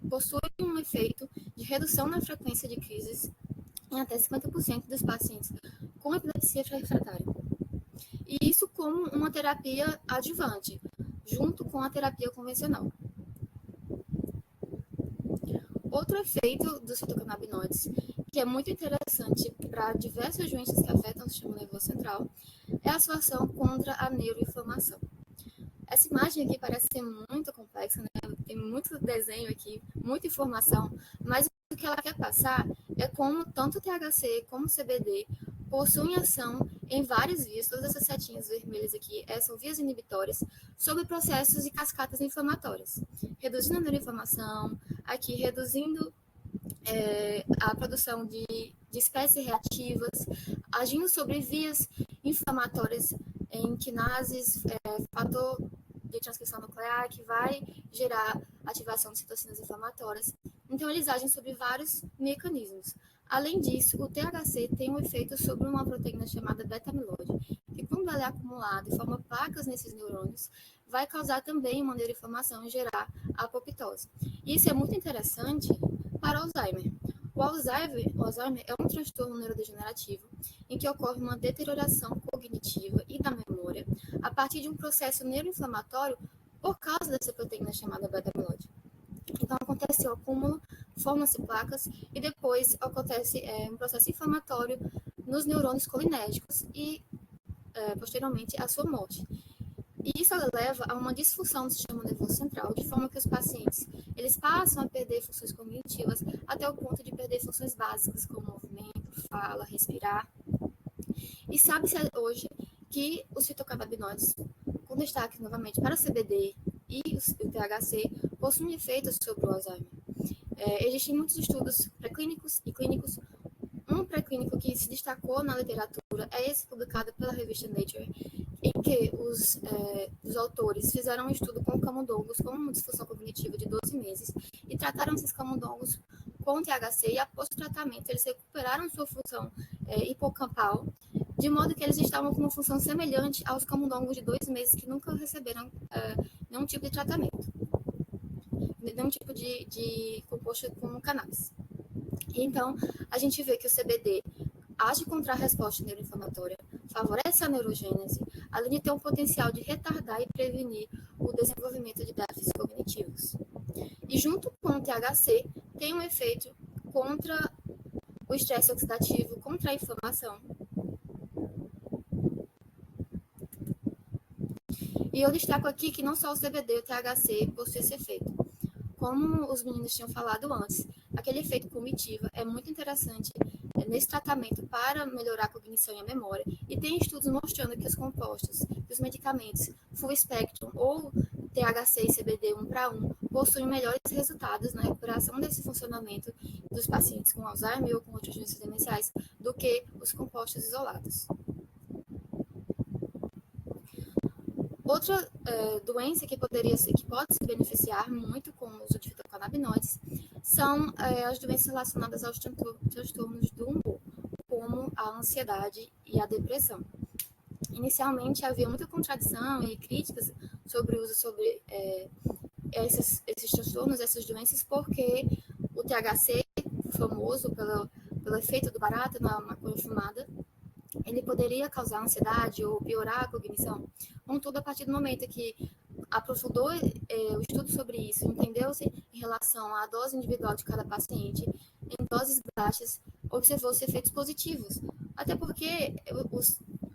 possui um efeito de redução na frequência de crises em até 50% dos pacientes com epilepsia refratária. E isso como uma terapia adjuvante, junto com a terapia convencional. Outro efeito dos fitocannabinoides, que é muito interessante para diversas doenças que afetam o sistema nervoso central, é a sua ação contra a neuroinflamação. Essa imagem aqui parece ser muito complexa, né? Tem muito desenho aqui, muita informação, mas o que ela quer passar é como tanto o THC como o CBD possuem ação em várias vias, todas essas setinhas vermelhas aqui são vias inibitórias sobre processos e cascatas inflamatórias, reduzindo a neuroinflamação, aqui reduzindo a produção de espécies reativas, agindo sobre vias inflamatórias em quinases, fator de transcrição nuclear, que vai gerar ativação de citocinas inflamatórias. Então, eles agem sobre vários mecanismos. Além disso, o THC tem um efeito sobre uma proteína chamada beta-amiloide, que quando ela é acumulada e forma placas nesses neurônios, vai causar também uma neuroinflamação e gerar apoptose. Isso é muito interessante para o Alzheimer. O Alzheimer é um transtorno neurodegenerativo em que ocorre uma deterioração cognitiva e da memória a partir de um processo neuroinflamatório por causa dessa proteína chamada beta-amiloide. Então, acontece o acúmulo, formam-se placas e depois acontece um processo inflamatório nos neurônios colinérgicos e, posteriormente, a sua morte. E isso leva a uma disfunção do sistema nervoso central, de forma que os pacientes eles passam a perder funções cognitivas até o ponto de perder funções básicas, como movimento, fala, respirar. E sabe-se hoje que os fitocannabinoides, com destaque novamente para o CBD e o THC, possuem efeitos sobre o Alzheimer. Existem muitos estudos pré-clínicos e clínicos. Um pré-clínico que se destacou na literatura é esse publicado pela revista Nature, em que os autores fizeram um estudo com camundongos com uma disfunção cognitiva de 12 meses e trataram esses camundongos com THC, e após o tratamento eles recuperaram sua função hipocampal, de modo que eles estavam com uma função semelhante aos camundongos de 2 meses que nunca receberam nenhum tipo de tratamento, nenhum tipo de composto como cannabis. Então, a gente vê que o CBD age contra a resposta neuroinflamatória, favorece a neurogênese, além de ter um potencial de retardar e prevenir o desenvolvimento de déficits cognitivos. E junto com o THC, tem um efeito contra o estresse oxidativo, contra a inflamação. E eu destaco aqui que não só o CBD e o THC possuem esse efeito. Como os meninos tinham falado antes, aquele efeito comitiva é muito interessante nesse tratamento para melhorar a cognição e a memória, e tem estudos mostrando que os compostos, que os medicamentos full spectrum ou THC e CBD 1 para 1 possuem melhores resultados na recuperação desse funcionamento dos pacientes com Alzheimer ou com outras doenças demenciais do que os compostos isolados. Outra doença que pode se beneficiar muito com o uso de fitocannabinoides são as doenças relacionadas aos transtornos do humor, como a ansiedade e a depressão. Inicialmente havia muita contradição e críticas sobre o uso esses transtornos, essas doenças, porque o THC, famoso pelo efeito do barato na maconha fumada, ele poderia causar ansiedade ou piorar a cognição. Contudo, a partir do momento que aprofundou o estudo sobre isso, entendeu-se em relação à dose individual de cada paciente, em doses baixas, observou-se efeitos positivos. Até porque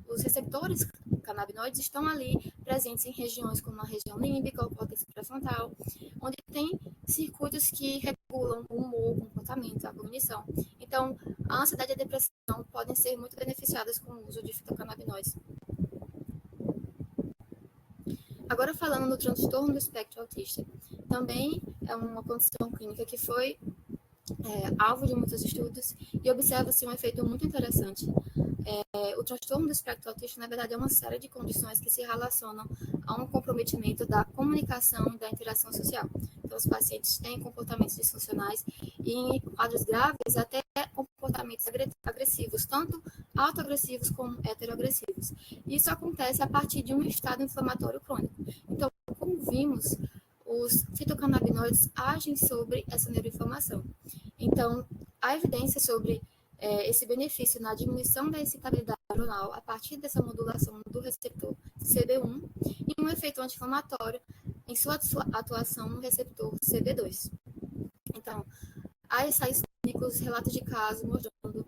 os receptores canabinoides estão ali presentes em regiões como a região límbica, o córtex pré-frontal, onde tem circuitos que regulam o humor, o comportamento, a cognição. Então, a ansiedade e a depressão podem ser muito beneficiadas com o uso de fitocannabinoides. Agora, falando no transtorno do espectro autista, também é uma condição clínica que foi alvo de muitos estudos e observa-se um efeito muito interessante. O transtorno do espectro autista, na verdade, é uma série de condições que se relacionam a um comprometimento da comunicação e da interação social. Então, os pacientes têm comportamentos disfuncionais e, em quadros graves, até comportamentos agressivos, tanto autoagressivos como heteroagressivos. Isso acontece a partir de um estado inflamatório crônico. Então, como vimos, os fitocannabinoides agem sobre essa neuroinflamação. Então, há evidência sobre esse benefício na diminuição da excitabilidade neuronal a partir dessa modulação do receptor CB1 e um efeito anti-inflamatório em sua atuação no receptor CB2. Então, há ensaios clínicos, relatos de casos mostrando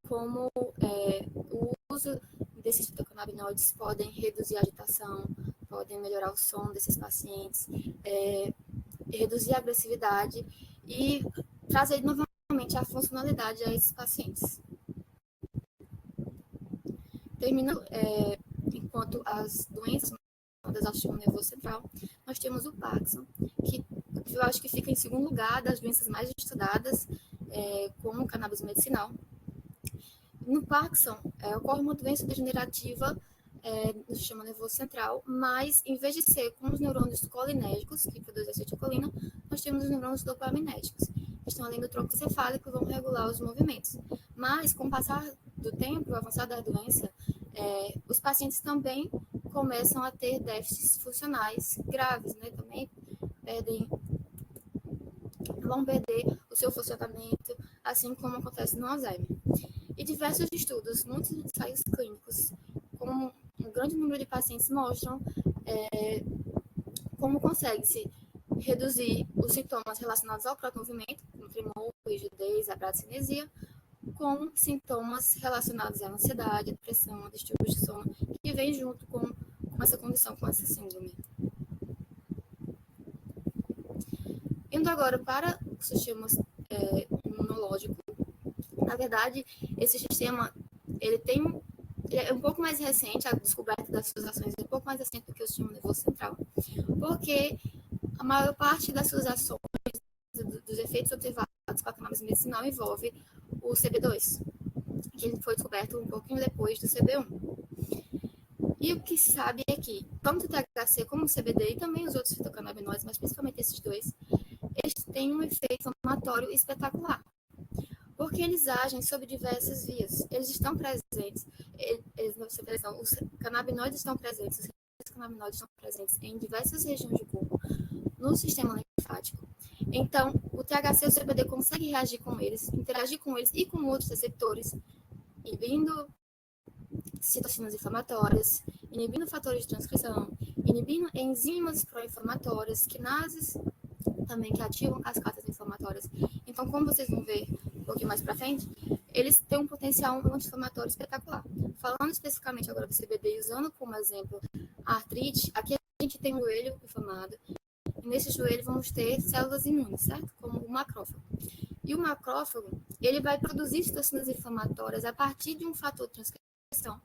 como o uso desses fitocannabinoides podem reduzir a agitação, podem melhorar o sono desses pacientes, reduzir a agressividade e trazer novamente a funcionalidade a esses pacientes. Terminando, enquanto as doenças relacionadas ao sistema nervoso central, nós temos o Parkinson, que eu acho que fica em segundo lugar das doenças mais estudadas com o cannabis medicinal. No Parkinson, ocorre uma doença degenerativa no sistema nervoso central, mas em vez de ser com os neurônios colinérgicos, que produzem acetilcolina, nós temos os neurônios dopaminéticos, que estão além do tronco encefálico e vão regular os movimentos. Mas, com o passar do tempo, o avançar da doença, os pacientes também começam a ter déficits funcionais graves, né? Também vão perder o seu funcionamento, assim como acontece no Alzheimer. E diversos estudos, muitos ensaios clínicos, com um grande número de pacientes mostram como consegue-se reduzir os sintomas relacionados ao próprio movimento, como tremor, rigidez, a bradicinesia, com sintomas relacionados à ansiedade, depressão, distúrbios de sono, que vem junto com essa condição, com essa síndrome. Indo agora para o sistema imunológico, na verdade, esse sistema ele é um pouco mais recente, a descoberta das suas ações é um pouco mais recente do que o sistema nervoso central, porque a maior parte das suas ações, dos efeitos observados para a cannabis medicinal envolve o CB2, que ele foi descoberto um pouquinho depois do CB1. E o que se sabe é que tanto o THC como o CBD e também os outros fitocannabinoides, mas principalmente esses dois, eles têm um efeito inflamatório espetacular, porque eles agem sobre diversas vias. Eles estão presentes, os canabinoides estão presentes, os canabinoides estão presentes em diversas regiões do corpo, no sistema linfático. Então, o THC e o CBD conseguem reagir com eles, interagir com eles e com outros receptores, inibindo citocinas inflamatórias, inibindo fatores de transcrição, inibindo enzimas pró-inflamatórias, quinases também que ativam cascatas inflamatórias. Então, como vocês vão ver um pouquinho mais para frente, eles têm um potencial anti-inflamatório espetacular. Falando especificamente agora do CBD, usando como exemplo a artrite, aqui a gente tem um joelho inflamado, e nesse joelho vamos ter células imunes, certo? Como o macrófago. E o macrófago, ele vai produzir citocinas inflamatórias a partir de um fator de transcrição,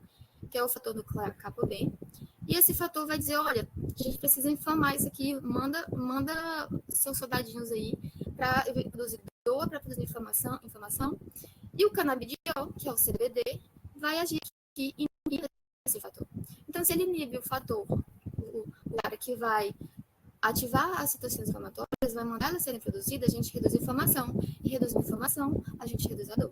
que é o fator nuclear kappa-B, e esse fator vai dizer, olha, a gente precisa inflamar isso aqui, manda seus soldadinhos aí para produzir dor, para produzir inflamação, e o canabidiol, que é o CBD, vai agir aqui e inibir esse fator. Então, se ele inibe o fator, o cara que vai ativar as citocinas inflamatórias, vai mandar elas serem produzidas, a gente reduz a inflamação, e reduzindo a inflamação, a gente reduz a dor.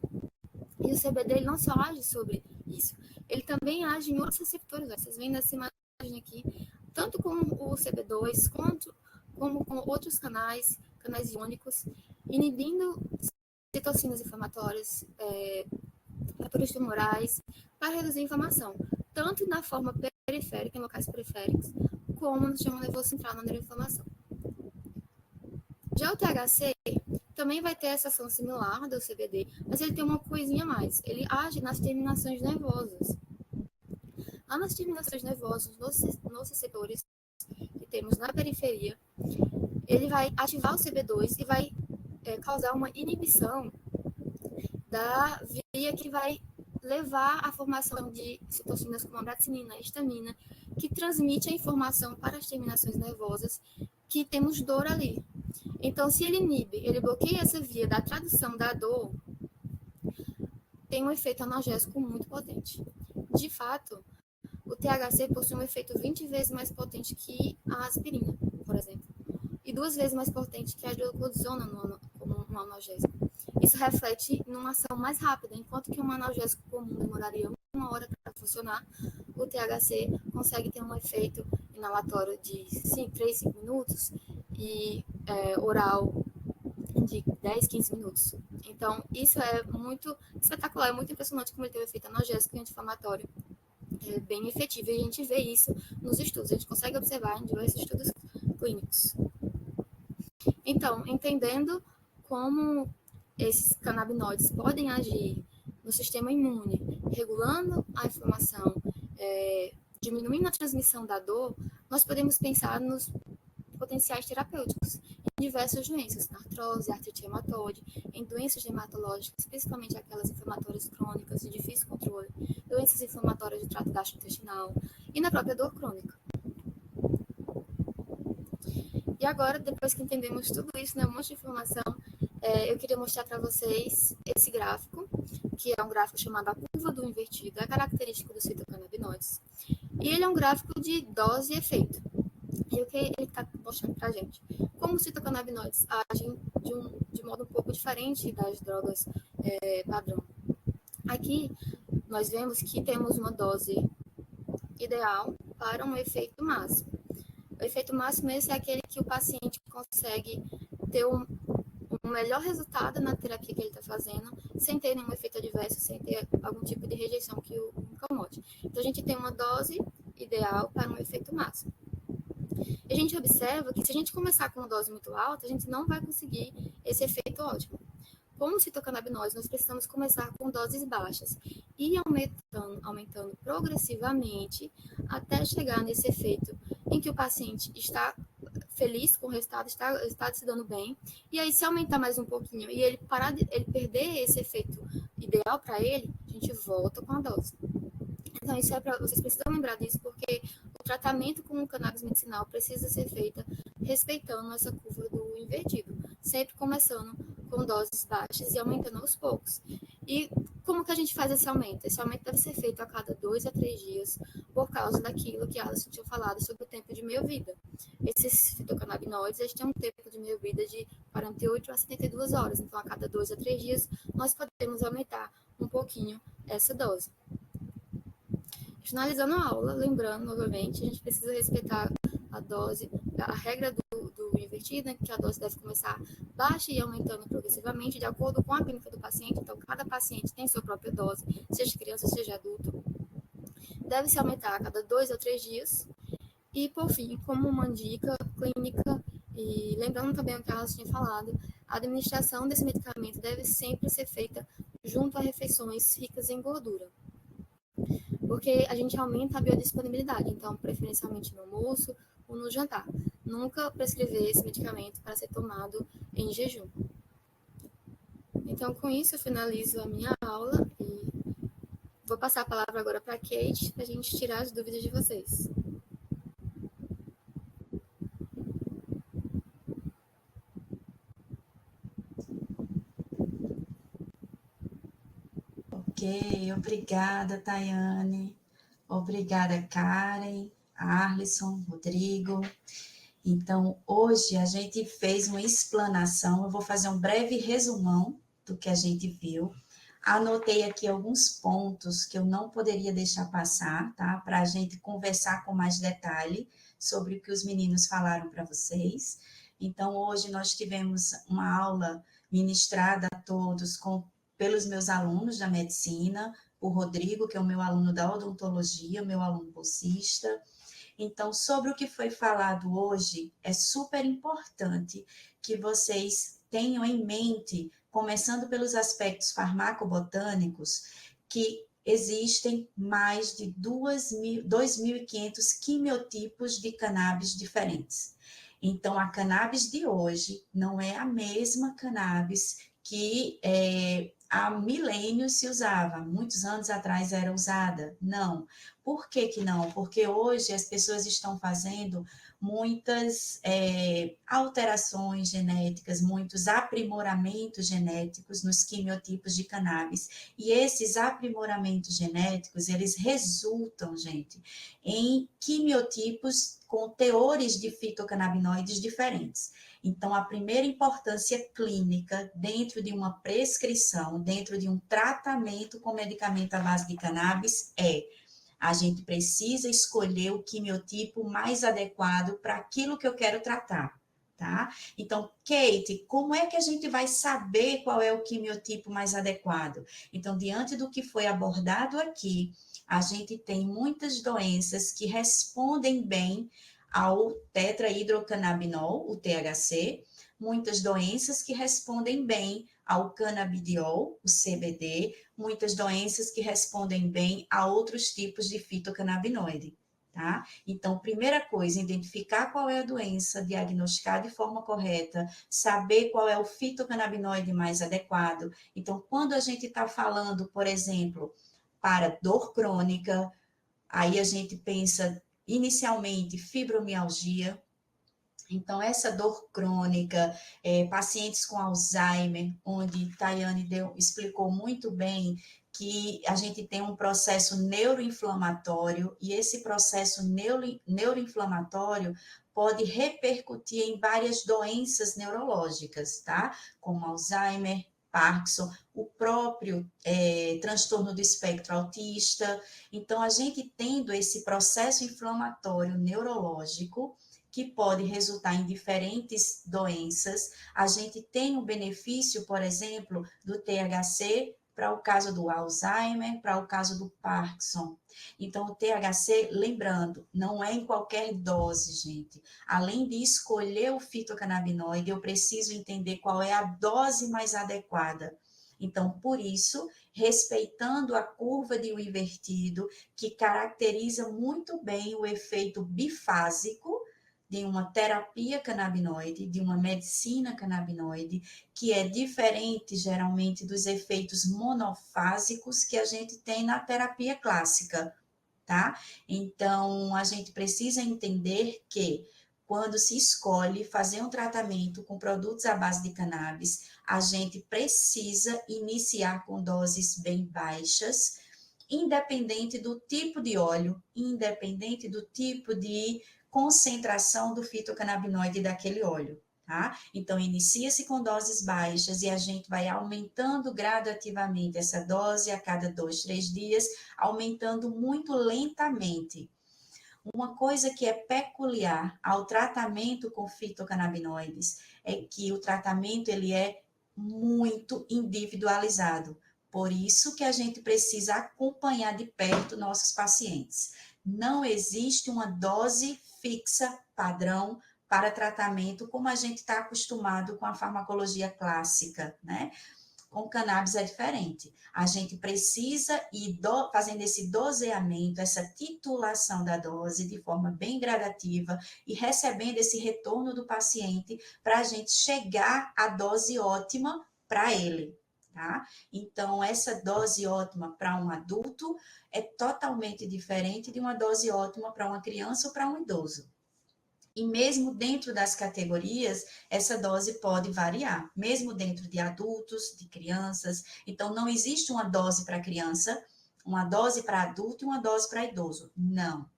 E o CBD ele não só age sobre isso, ele também age em outros receptores. Vocês veem nessa imagem aqui, tanto com o CB2, como com outros canais iônicos, inibindo citocinas inflamatórias, fatores tumorais, para reduzir a inflamação, tanto na forma periférica, em locais periféricos, como no sistema nervoso central, na neuroinflamação. Já o THC também vai ter essa ação similar do CBD, mas ele tem uma coisinha a mais. Ele age nas terminações nervosas. Lá nas terminações nervosas, nos receptores que temos na periferia, ele vai ativar o CB2 e vai causar uma inibição da via que vai levar à formação de citocinas como a braticnina, a histamina, que transmite a informação para as terminações nervosas que temos dor ali. Então, se ele inibe, ele bloqueia essa via da tradução da dor, tem um efeito analgésico muito potente. De fato, o THC possui um efeito 20 vezes mais potente que a aspirina, por exemplo, e 2 vezes mais potente que a hidrocortisona como um analgésico. Isso reflete numa ação mais rápida, enquanto que um analgésico comum demoraria 1 hora para funcionar, o THC consegue ter um efeito inalatório de 3-5 minutos e oral de 10-15 minutos. Então, isso é muito espetacular, é muito impressionante como ele tem um efeito analgésico e anti-inflamatório bem efetivo, e a gente vê isso nos estudos, a gente consegue observar em diversos estudos clínicos. Então, entendendo como esses canabinoides podem agir no sistema imune, regulando a inflamação, diminuindo a transmissão da dor, nós podemos pensar nos potenciais terapêuticos em diversas doenças, na artrose, artrite reumatoide, em doenças dermatológicas, principalmente aquelas inflamatórias crônicas de difícil controle, doenças inflamatórias do trato gastrointestinal e na própria dor crônica. E agora, depois que entendemos tudo isso, né, um monte de informação, eu queria mostrar para vocês esse gráfico, que é um gráfico chamado a curva do invertido, é característico dos fitocannabinoides. E ele é um gráfico de dose e efeito. E o que ele está mostrando para a gente? Como os fitocannabinoides agem de modo um pouco diferente das drogas padrão. Aqui, nós vemos que temos uma dose ideal para um efeito máximo. O efeito máximo esse é aquele que o paciente consegue ter um melhor resultado na terapia que ele está fazendo, sem ter nenhum efeito adverso, sem ter algum tipo de rejeição que o incomode. Então, a gente tem uma dose ideal para um efeito máximo. E a gente observa que se a gente começar com uma dose muito alta, a gente não vai conseguir esse efeito ótimo. Como os fitocannabinoides, nós precisamos começar com doses baixas e aumentando progressivamente até chegar nesse efeito em que o paciente está feliz com o resultado, está se dando bem, e aí se aumentar mais um pouquinho e ele perder esse efeito ideal para ele, a gente volta com a dose. Então, isso vocês precisam lembrar disso, porque o tratamento com o cannabis medicinal precisa ser feito respeitando essa curva do invertido, sempre começando com com doses baixas e aumentando aos poucos. E como que a gente faz esse aumento? Esse aumento deve ser feito a cada 2 a 3 dias, por causa daquilo que a Alison tinha falado sobre o tempo de meia-vida. Esses fitocannabinoides, eles têm um tempo de meia-vida de 48 a 72 horas, então a cada 2 a 3 dias nós podemos aumentar um pouquinho essa dose. Finalizando a aula, lembrando novamente, a gente precisa respeitar a dose, a regra do invertido, né, que a dose deve começar baixa e aumentando progressivamente de acordo com a clínica do paciente. Então, cada paciente tem sua própria dose, seja criança, seja adulto. Deve se aumentar a cada 2 a 3 dias. E, por fim, como uma dica clínica, e lembrando também o que a Carlos tinha falado, a administração desse medicamento deve sempre ser feita junto a refeições ricas em gordura, porque a gente aumenta a biodisponibilidade, então, preferencialmente no almoço ou no jantar. Nunca prescrever esse medicamento para ser tomado em jejum. Então, com isso, eu finalizo a minha aula e vou passar a palavra agora para a Kate, para a gente tirar as dúvidas de vocês. Ok, obrigada, Tayane. Obrigada, Karen, Arlisson, Rodrigo. Então, hoje a gente fez uma explanação, eu vou fazer um breve resumão do que a gente viu. Anotei aqui alguns pontos que eu não poderia deixar passar, tá? Para a gente conversar com mais detalhe sobre o que os meninos falaram para vocês. Então, hoje nós tivemos uma aula ministrada a todos pelos meus alunos da medicina, o Rodrigo, que é o meu aluno da odontologia, meu aluno bolsista. Então, sobre o que foi falado hoje, é super importante que vocês tenham em mente, começando pelos aspectos farmacobotânicos, que existem mais de 2.500 quimiotipos de cannabis diferentes. Então, a cannabis de hoje não é a mesma cannabis que há milênios se usava, muitos anos atrás era usada. Não. Por que que não? Porque hoje as pessoas estão fazendo muitas alterações genéticas, muitos aprimoramentos genéticos nos quimiotipos de cannabis. E esses aprimoramentos genéticos, eles resultam, gente, em quimiotipos com teores de fitocannabinoides diferentes. Então, a primeira importância clínica dentro de uma prescrição, dentro de um tratamento com medicamento à base de cannabis a gente precisa escolher o quimiotipo mais adequado para aquilo que eu quero tratar, tá? Então, Kate, como é que a gente vai saber qual é o quimiotipo mais adequado? Então, diante do que foi abordado aqui, a gente tem muitas doenças que respondem bem ao tetrahidrocannabinol, o THC, muitas doenças que respondem bem ao canabidiol, o CBD, muitas doenças que respondem bem a outros tipos de fitocannabinoide, tá? Então, primeira coisa, identificar qual é a doença, diagnosticar de forma correta, saber qual é o fitocannabinoide mais adequado. Então, quando a gente está falando, por exemplo, para dor crônica, aí a gente pensa inicialmente fibromialgia. Então, essa dor crônica, pacientes com Alzheimer, onde Tayane explicou muito bem que a gente tem um processo neuroinflamatório, e esse processo neuroinflamatório pode repercutir em várias doenças neurológicas, tá? Como Alzheimer, Parkinson, o próprio transtorno do espectro autista. Então, a gente tendo esse processo inflamatório neurológico, que pode resultar em diferentes doenças. A gente tem um benefício, por exemplo, do THC para o caso do Alzheimer, para o caso do Parkinson. Então, o THC, lembrando, não é em qualquer dose, gente. Além de escolher o fitocannabinoide, eu preciso entender qual é a dose mais adequada. Então, por isso, respeitando a curva de U invertido, que caracteriza muito bem o efeito bifásico de uma terapia canabinoide, de uma medicina canabinoide, que é diferente, geralmente, dos efeitos monofásicos que a gente tem na terapia clássica, tá? Então, a gente precisa entender que quando se escolhe fazer um tratamento com produtos à base de cannabis, a gente precisa iniciar com doses bem baixas, independente do tipo de óleo, independente do tipo de concentração do fitocannabinoide daquele óleo, tá? Então, inicia-se com doses baixas e a gente vai aumentando gradativamente essa dose a cada 2, 3 dias, aumentando muito lentamente. Uma coisa que é peculiar ao tratamento com fitocannabinoides é que o tratamento ele é muito individualizado. Por isso que a gente precisa acompanhar de perto nossos pacientes. Não existe uma dose fixa, padrão, para tratamento, como a gente está acostumado com a farmacologia clássica, né? Com cannabis é diferente. A gente precisa ir fazendo esse doseamento, essa titulação da dose de forma bem gradativa e recebendo esse retorno do paciente para a gente chegar à dose ótima para ele, tá? Então, essa dose ótima para um adulto é totalmente diferente de uma dose ótima para uma criança ou para um idoso. E mesmo dentro das categorias, essa dose pode variar, mesmo dentro de adultos, de crianças. Então, não existe uma dose para criança, uma dose para adulto e uma dose para idoso. Não.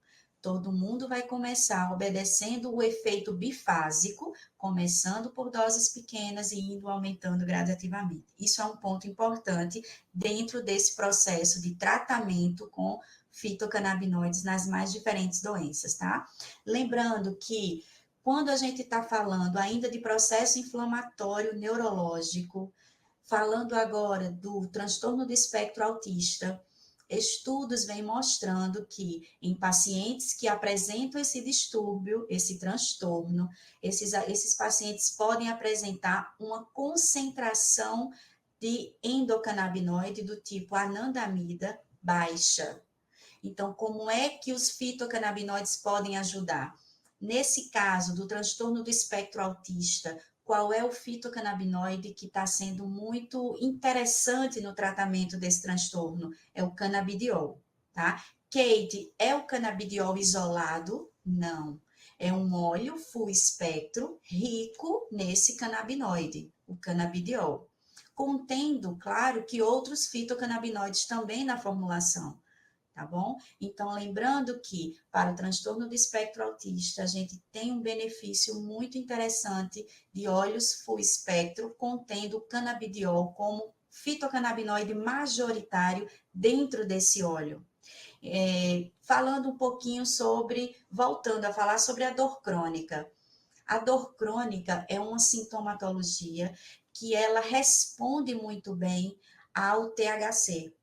Todo mundo vai começar obedecendo o efeito bifásico, começando por doses pequenas e indo aumentando gradativamente. Isso é um ponto importante dentro desse processo de tratamento com fitocannabinoides nas mais diferentes doenças, tá? Lembrando que quando a gente está falando ainda de processo inflamatório neurológico, falando agora do transtorno do espectro autista, estudos vêm mostrando que em pacientes que apresentam esse distúrbio, esse transtorno, esses pacientes podem apresentar uma concentração de endocannabinoide do tipo anandamida baixa. Então, como é que os fitocannabinoides podem ajudar? Nesse caso do transtorno do espectro autista, qual é o fitocannabinoide que está sendo muito interessante no tratamento desse transtorno? É o canabidiol, tá? Kate, é o canabidiol isolado? Não. É um óleo full espectro rico nesse canabinoide, o canabidiol. Contendo, claro, que outros fitocannabinoides também na formulação. Tá bom? Então, lembrando que para o transtorno do espectro autista, a gente tem um benefício muito interessante de óleos full espectro contendo canabidiol como fitocannabinoide majoritário dentro desse óleo. Falando um pouquinho voltando a falar sobre a dor crônica. A dor crônica é uma sintomatologia que ela responde muito bem ao THC.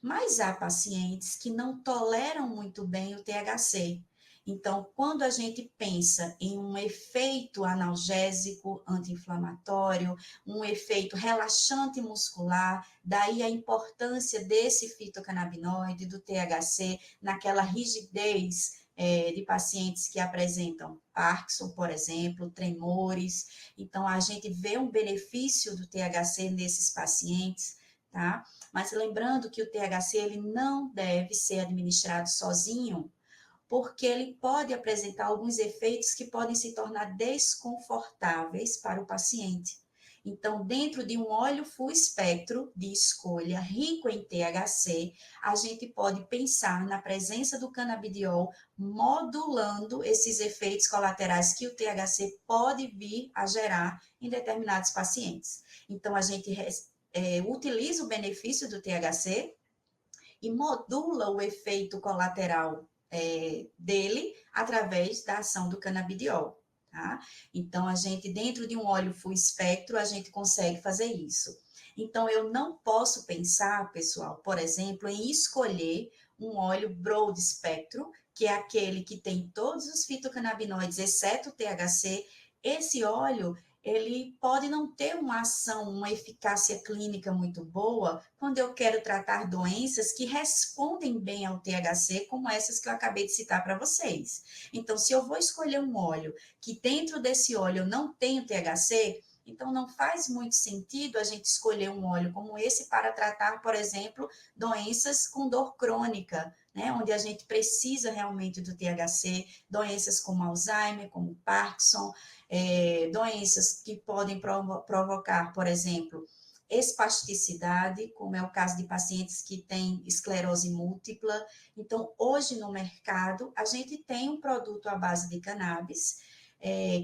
Mas há pacientes que não toleram muito bem o THC. Então, quando a gente pensa em um efeito analgésico, anti-inflamatório, um efeito relaxante muscular, daí a importância desse fitocannabinoide, do THC, naquela rigidez de pacientes que apresentam Parkinson, por exemplo, tremores. Então, a gente vê um benefício do THC nesses pacientes, tá? Mas lembrando que o THC ele não deve ser administrado sozinho, porque ele pode apresentar alguns efeitos que podem se tornar desconfortáveis para o paciente. Então, dentro de um óleo full espectro de escolha, rico em THC, a gente pode pensar na presença do canabidiol, modulando esses efeitos colaterais que o THC pode vir a gerar em determinados pacientes. Então, a gente utiliza o benefício do THC e modula o efeito colateral dele através da ação do canabidiol, tá? Então, a gente, dentro de um óleo full espectro, a gente consegue fazer isso. Então, eu não posso pensar, pessoal, por exemplo, em escolher um óleo broad spectrum, que é aquele que tem todos os fitocannabinoides, exceto o THC. Esse óleo, ele pode não ter uma ação, uma eficácia clínica muito boa quando eu quero tratar doenças que respondem bem ao THC, como essas que eu acabei de citar para vocês. Então, se eu vou escolher um óleo que dentro desse óleo eu não tenho THC, então não faz muito sentido a gente escolher um óleo como esse para tratar, por exemplo, doenças com dor crônica, né, onde a gente precisa realmente do THC, doenças como Alzheimer, como Parkinson, doenças que podem provocar, por exemplo, espasticidade, como é o caso de pacientes que têm esclerose múltipla. Então, hoje no mercado, a gente tem um produto à base de cannabis,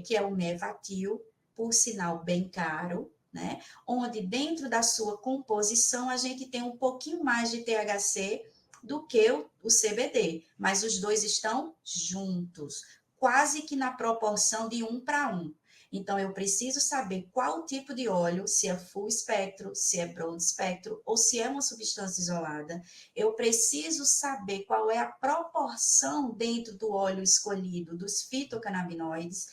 que é o Mevatil, por sinal bem caro, né? Onde dentro da sua composição a gente tem um pouquinho mais de THC do que o CBD, mas os dois estão juntos, quase que na proporção de 1 para 1. Então, eu preciso saber qual tipo de óleo, se é full espectro, se é broad espectro, ou se é uma substância isolada. Eu preciso saber qual é a proporção dentro do óleo escolhido dos fitocannabinoides.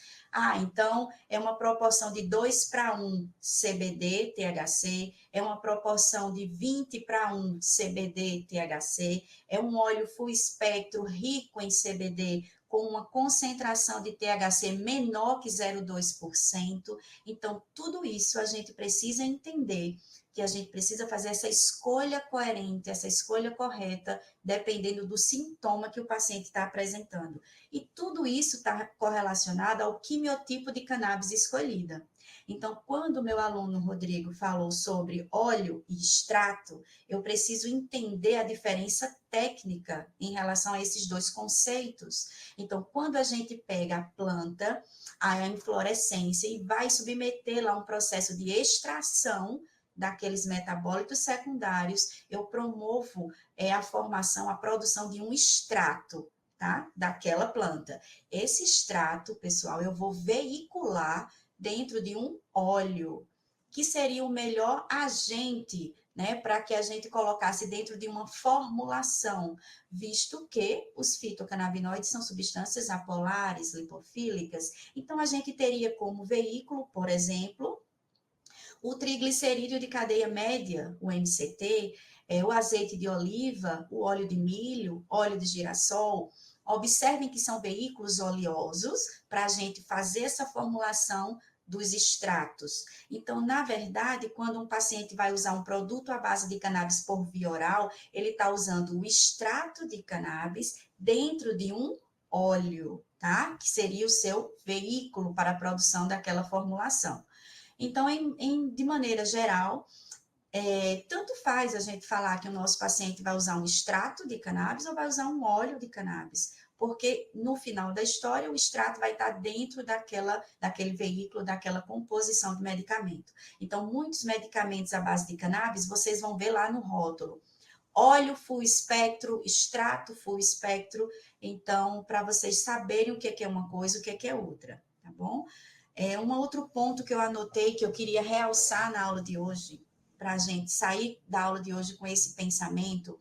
Então, é uma proporção de 2 para 1 CBD, THC, é uma proporção de 20 para 1 CBD, THC, é um óleo full espectro rico em CBD, com uma concentração de THC menor que 0,2%. Então, tudo isso a gente precisa entender, que a gente precisa fazer essa escolha coerente, essa escolha correta, dependendo do sintoma que o paciente está apresentando. E tudo isso está correlacionado ao quimiotipo de cannabis escolhida. Então, quando o meu aluno Rodrigo falou sobre óleo e extrato, eu preciso entender a diferença técnica em relação a esses dois conceitos. Então, quando a gente pega a planta, a inflorescência, e vai submetê-la a um processo de extração daqueles metabólitos secundários, eu promovo a formação, a produção de um extrato, tá? Daquela planta. Esse extrato, pessoal, eu vou veicular dentro de um óleo, que seria o melhor agente, né, para que a gente colocasse dentro de uma formulação, visto que os fitocannabinoides são substâncias apolares, lipofílicas. Então, a gente teria como veículo, por exemplo, o triglicerídeo de cadeia média, o MCT, o azeite de oliva, o óleo de milho, óleo de girassol. Observem que são veículos oleosos para a gente fazer essa formulação dos extratos. Então, na verdade, quando um paciente vai usar um produto à base de cannabis por via oral, ele está usando o extrato de cannabis dentro de um óleo, tá? Que seria o seu veículo para a produção daquela formulação. Então, de maneira geral, tanto faz a gente falar que o nosso paciente vai usar um extrato de cannabis ou vai usar um óleo de cannabis, porque no final da história o extrato vai estar dentro daquele veículo, daquela composição de medicamento. Então, muitos medicamentos à base de cannabis, vocês vão ver lá no rótulo. Óleo full espectro, extrato full espectro, então, para vocês saberem o que é uma coisa e o que é outra, tá bom? Um outro ponto que eu anotei, que eu queria realçar na aula de hoje, para a gente sair da aula de hoje com esse pensamento,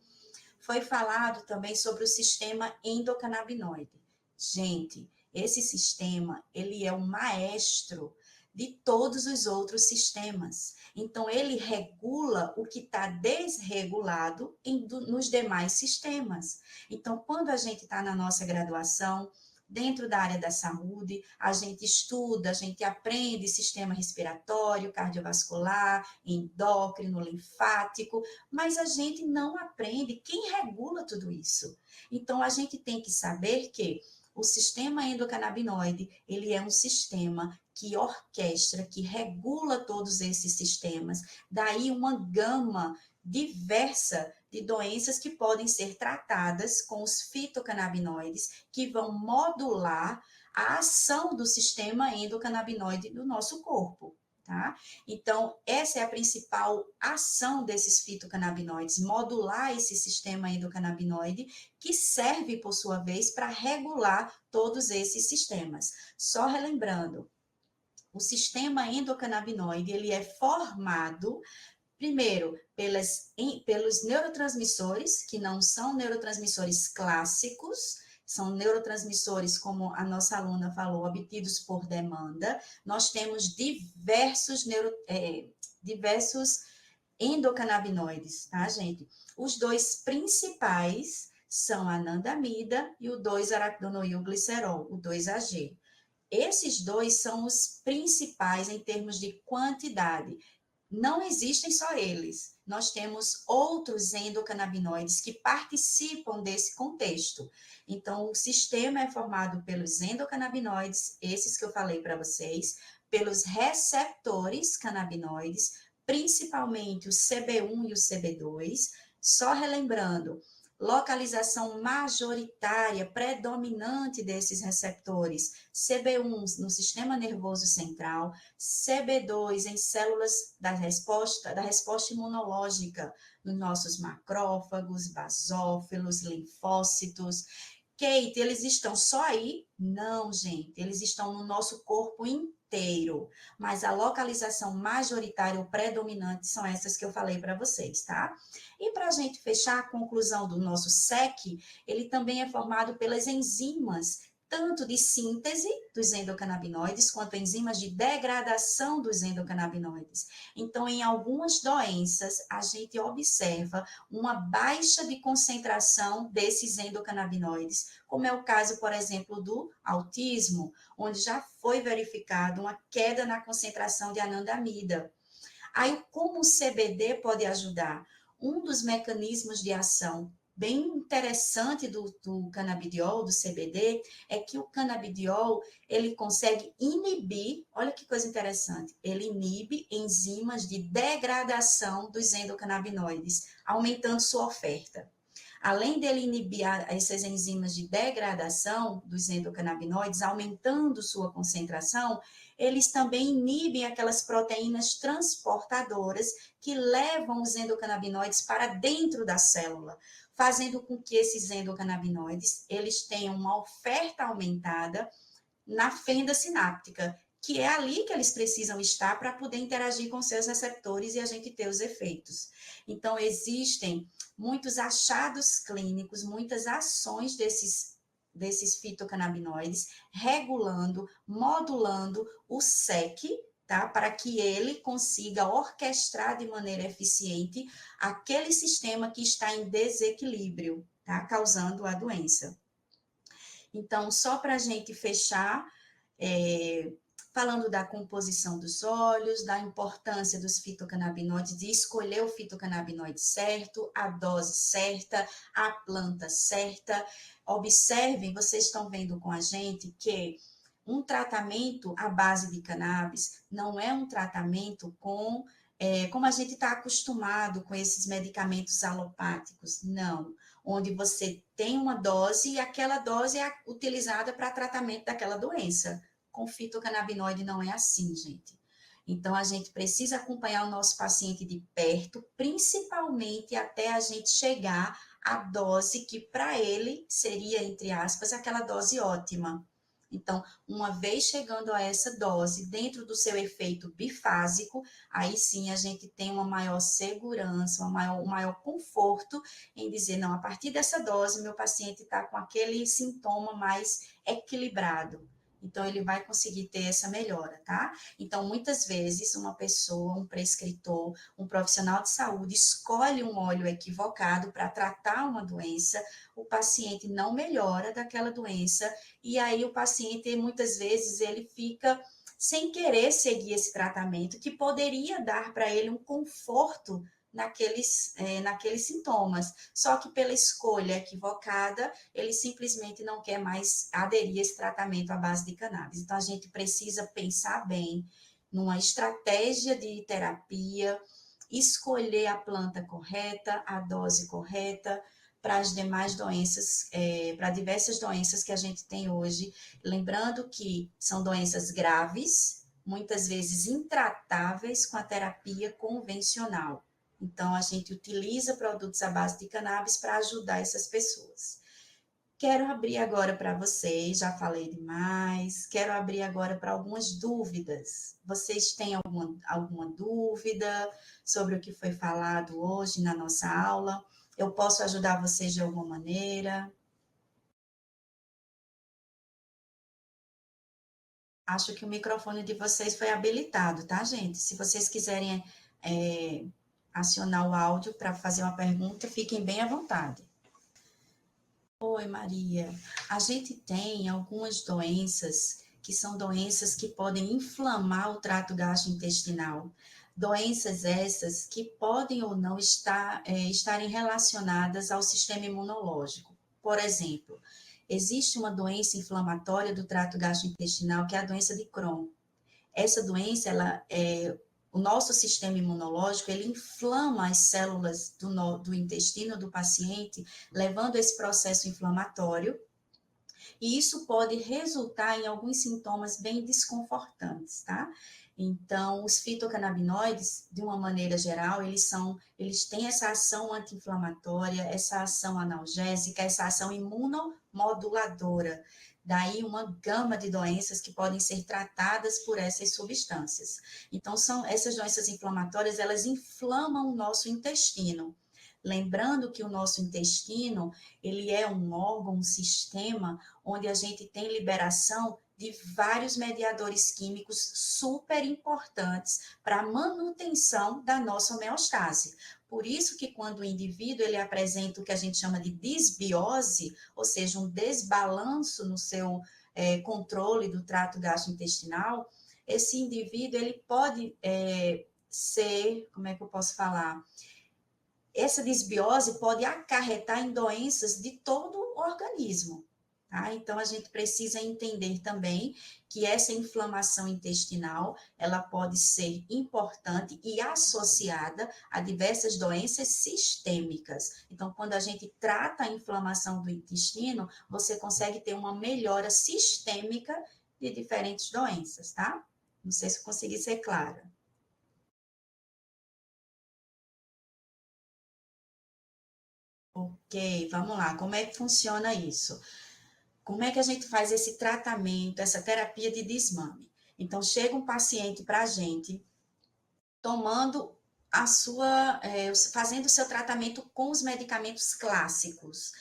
foi falado também sobre o sistema endocannabinoide. Gente, esse sistema, ele é o maestro de todos os outros sistemas. Então, ele regula o que está desregulado nos demais sistemas. Então, quando a gente está na nossa graduação, dentro da área da saúde, a gente estuda, a gente aprende sistema respiratório, cardiovascular, endócrino, linfático, mas a gente não aprende quem regula tudo isso. Então, a gente tem que saber que o sistema endocannabinoide, ele é um sistema que orquestra, que regula todos esses sistemas, daí uma gama diversa de doenças que podem ser tratadas com os fitocannabinoides, que vão modular a ação do sistema endocannabinoide do nosso corpo, tá? Então, essa é a principal ação desses fitocannabinoides, modular esse sistema endocannabinoide, que serve, por sua vez, para regular todos esses sistemas. Só relembrando, o sistema endocannabinoide, ele é formado primeiro, pelos neurotransmissores, que não são neurotransmissores clássicos, são neurotransmissores, como a nossa aluna falou, obtidos por demanda. Nós temos diversos endocannabinoides, tá, gente? Os dois principais são a anandamida e o 2-arachidonilglicerol, o 2-AG. Esses dois são os principais em termos de quantidade. não existem só eles. Nós temos outros endocannabinoides que participam desse contexto. Então, o sistema é formado pelos endocannabinoides, esses que eu falei para vocês, pelos receptores canabinoides, principalmente o CB1 e o CB2. Só relembrando, localização majoritária, predominante desses receptores, CB1 no sistema nervoso central, CB2 em células da resposta imunológica, nos nossos macrófagos, basófilos, linfócitos. Kate, eles estão só aí? Não, gente, eles estão no nosso corpo inteiro, mas a localização majoritária ou predominante são essas que eu falei para vocês, tá? E para a gente fechar a conclusão do nosso SEC, ele também é formado pelas enzimas, tanto de síntese dos endocannabinoides, quanto enzimas de degradação dos endocannabinoides. Então, em algumas doenças, a gente observa uma baixa de concentração desses endocannabinoides, como é o caso, por exemplo, do autismo, onde já foi verificado uma queda na concentração de anandamida. Aí, como o CBD pode ajudar? Um dos mecanismos de ação bem interessante do canabidiol, do CBD, é que o canabidiol, ele consegue inibir, olha que coisa interessante, ele inibe enzimas de degradação dos endocannabinoides, aumentando sua oferta. Além dele inibir essas enzimas de degradação dos endocannabinoides, aumentando sua concentração, eles também inibem aquelas proteínas transportadoras que levam os endocannabinoides para dentro da célula, fazendo com que esses endocannabinoides eles tenham uma oferta aumentada na fenda sináptica, que é ali que eles precisam estar para poder interagir com seus receptores e a gente ter os efeitos. Então, existem muitos achados clínicos, muitas ações desses fitocannabinoides, regulando, modulando o SEC, tá? Para que ele consiga orquestrar de maneira eficiente aquele sistema que está em desequilíbrio, tá? Causando a doença. Então, só para a gente fechar, falando da composição dos óleos, da importância dos fitocannabinoides, de escolher o fitocannabinoide certo, a dose certa, a planta certa. Observem, vocês estão vendo com a gente que um tratamento à base de cannabis não é um tratamento como a gente está acostumado com esses medicamentos alopáticos, não. Onde você tem uma dose e aquela dose é utilizada para tratamento daquela doença. Com fitocannabinoide não é assim, gente. Então, a gente precisa acompanhar o nosso paciente de perto, principalmente até a gente chegar à dose que para ele seria, entre aspas, aquela dose ótima. Então, uma vez chegando a essa dose, dentro do seu efeito bifásico, aí sim a gente tem uma maior segurança, um maior conforto em dizer, não, a partir dessa dose, meu paciente está com aquele sintoma mais equilibrado. Então, ele vai conseguir ter essa melhora, tá? Então, muitas vezes, uma pessoa, um prescritor, um profissional de saúde escolhe um óleo equivocado para tratar uma doença, o paciente não melhora daquela doença, e aí o paciente, muitas vezes, ele fica sem querer seguir esse tratamento, que poderia dar para ele um conforto naqueles sintomas, só que pela escolha equivocada, ele simplesmente não quer mais aderir a esse tratamento à base de cannabis. Então, a gente precisa pensar bem numa estratégia de terapia, escolher a planta correta, a dose correta, para as demais doenças, para diversas doenças que a gente tem hoje. Lembrando que são doenças graves, muitas vezes intratáveis com a terapia convencional. Então, a gente utiliza produtos à base de cannabis para ajudar essas pessoas. Quero abrir agora para vocês, já falei demais, quero abrir agora para algumas dúvidas. Vocês têm alguma dúvida sobre o que foi falado hoje na nossa aula? Eu posso ajudar vocês de alguma maneira? Acho que o microfone de vocês foi habilitado, tá, gente? Se vocês quiserem acionar o áudio para fazer uma pergunta, fiquem bem à vontade. Oi, Maria. A gente tem algumas doenças que são doenças que podem inflamar o trato gastrointestinal. Doenças essas que podem ou não estarem relacionadas ao sistema imunológico. Por exemplo, existe uma doença inflamatória do trato gastrointestinal, que é a doença de Crohn. Essa doença, o nosso sistema imunológico, ele inflama as células do intestino do paciente, levando esse processo inflamatório, e isso pode resultar em alguns sintomas bem desconfortantes, tá? Então, os fitocannabinoides, de uma maneira geral, eles têm essa ação anti-inflamatória, essa ação analgésica, essa ação imunomoduladora. Daí uma gama de doenças que podem ser tratadas por essas substâncias. Então, essas doenças inflamatórias, elas inflamam o nosso intestino. Lembrando que o nosso intestino, ele é um órgão, um sistema, onde a gente tem liberação de vários mediadores químicos super importantes para a manutenção da nossa homeostase. Por isso que quando o indivíduo ele apresenta o que a gente chama de disbiose, ou seja, um desbalanço no seu controle do trato gastrointestinal, esse indivíduo ele pode ser, como é que eu posso falar? Essa disbiose pode acarretar em doenças de todo o organismo. Tá? Então, a gente precisa entender também que essa inflamação intestinal, ela pode ser importante e associada a diversas doenças sistêmicas. Então, quando a gente trata a inflamação do intestino, você consegue ter uma melhora sistêmica de diferentes doenças, tá? Não sei se eu consegui ser clara. Ok, vamos lá. Como é que funciona isso? Como é que a gente faz esse tratamento, essa terapia de desmame? Então, chega um paciente para a gente tomando fazendo o seu tratamento com os medicamentos clássicos.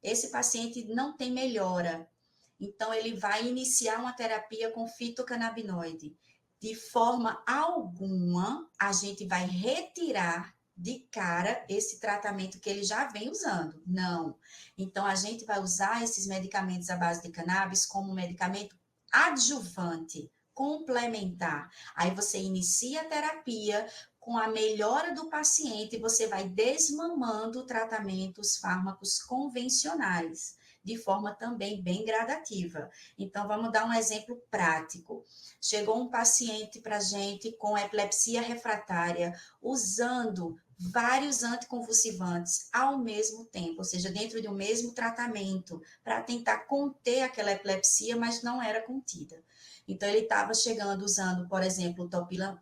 Esse paciente não tem melhora, então ele vai iniciar uma terapia com fitocannabinoide. De forma alguma, a gente vai retirar de cara esse tratamento que ele já vem usando. Não. Então, a gente vai usar esses medicamentos à base de cannabis como medicamento adjuvante, complementar. Aí você inicia a terapia, com a melhora do paciente, você vai desmamando o tratamento, os fármacos convencionais, de forma também bem gradativa. Então, vamos dar um exemplo prático. Chegou um paciente para a gente com epilepsia refratária, usando vários anticonvulsivantes ao mesmo tempo, ou seja, dentro de um mesmo tratamento, para tentar conter aquela epilepsia, mas não era contida. Então, ele estava chegando usando, por exemplo,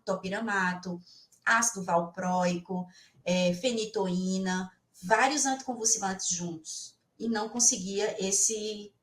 topiramato, ácido valproico, fenitoína, vários anticonvulsivantes juntos, e não conseguia esse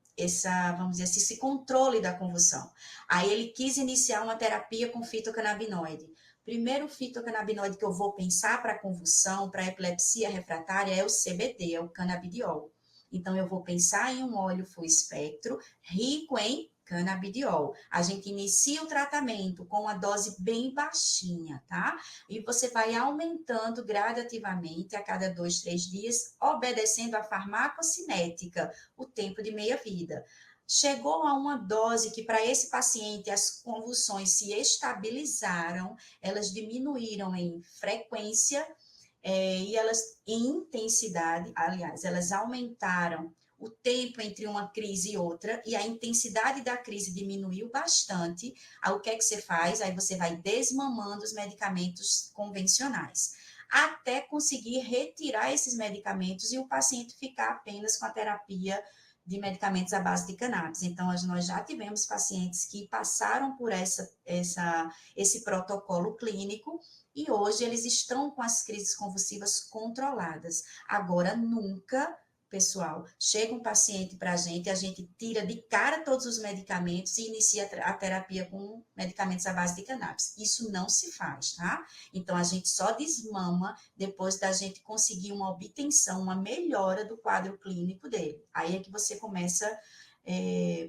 controle da convulsão. Aí ele quis iniciar uma terapia com fitocannabinoide. Primeiro fitocannabinoide que eu vou pensar para convulsão, para epilepsia refratária, é o CBD, é o canabidiol. Então, eu vou pensar em um óleo full espectro, rico em canabidiol. A gente inicia o tratamento com uma dose bem baixinha, tá? E você vai aumentando gradativamente a cada 2, 3 dias, obedecendo a farmacocinética, o tempo de meia-vida. Chegou a uma dose que, para esse paciente, as convulsões se estabilizaram, elas diminuíram em frequência e elas em intensidade, aliás, elas aumentaram o tempo entre uma crise e outra, e a intensidade da crise diminuiu bastante. Aí o que é que você faz? Aí você vai desmamando os medicamentos convencionais, até conseguir retirar esses medicamentos e o paciente ficar apenas com a terapia de medicamentos à base de cannabis. Então, nós já tivemos pacientes que passaram por esse protocolo clínico e hoje eles estão com as crises convulsivas controladas. Agora, nunca, pessoal, chega um paciente para a gente tira de cara todos os medicamentos e inicia a terapia com medicamentos à base de cannabis. Isso não se faz, tá? Então, a gente só desmama depois da gente conseguir uma obtenção, uma melhora do quadro clínico dele. Aí é que você começa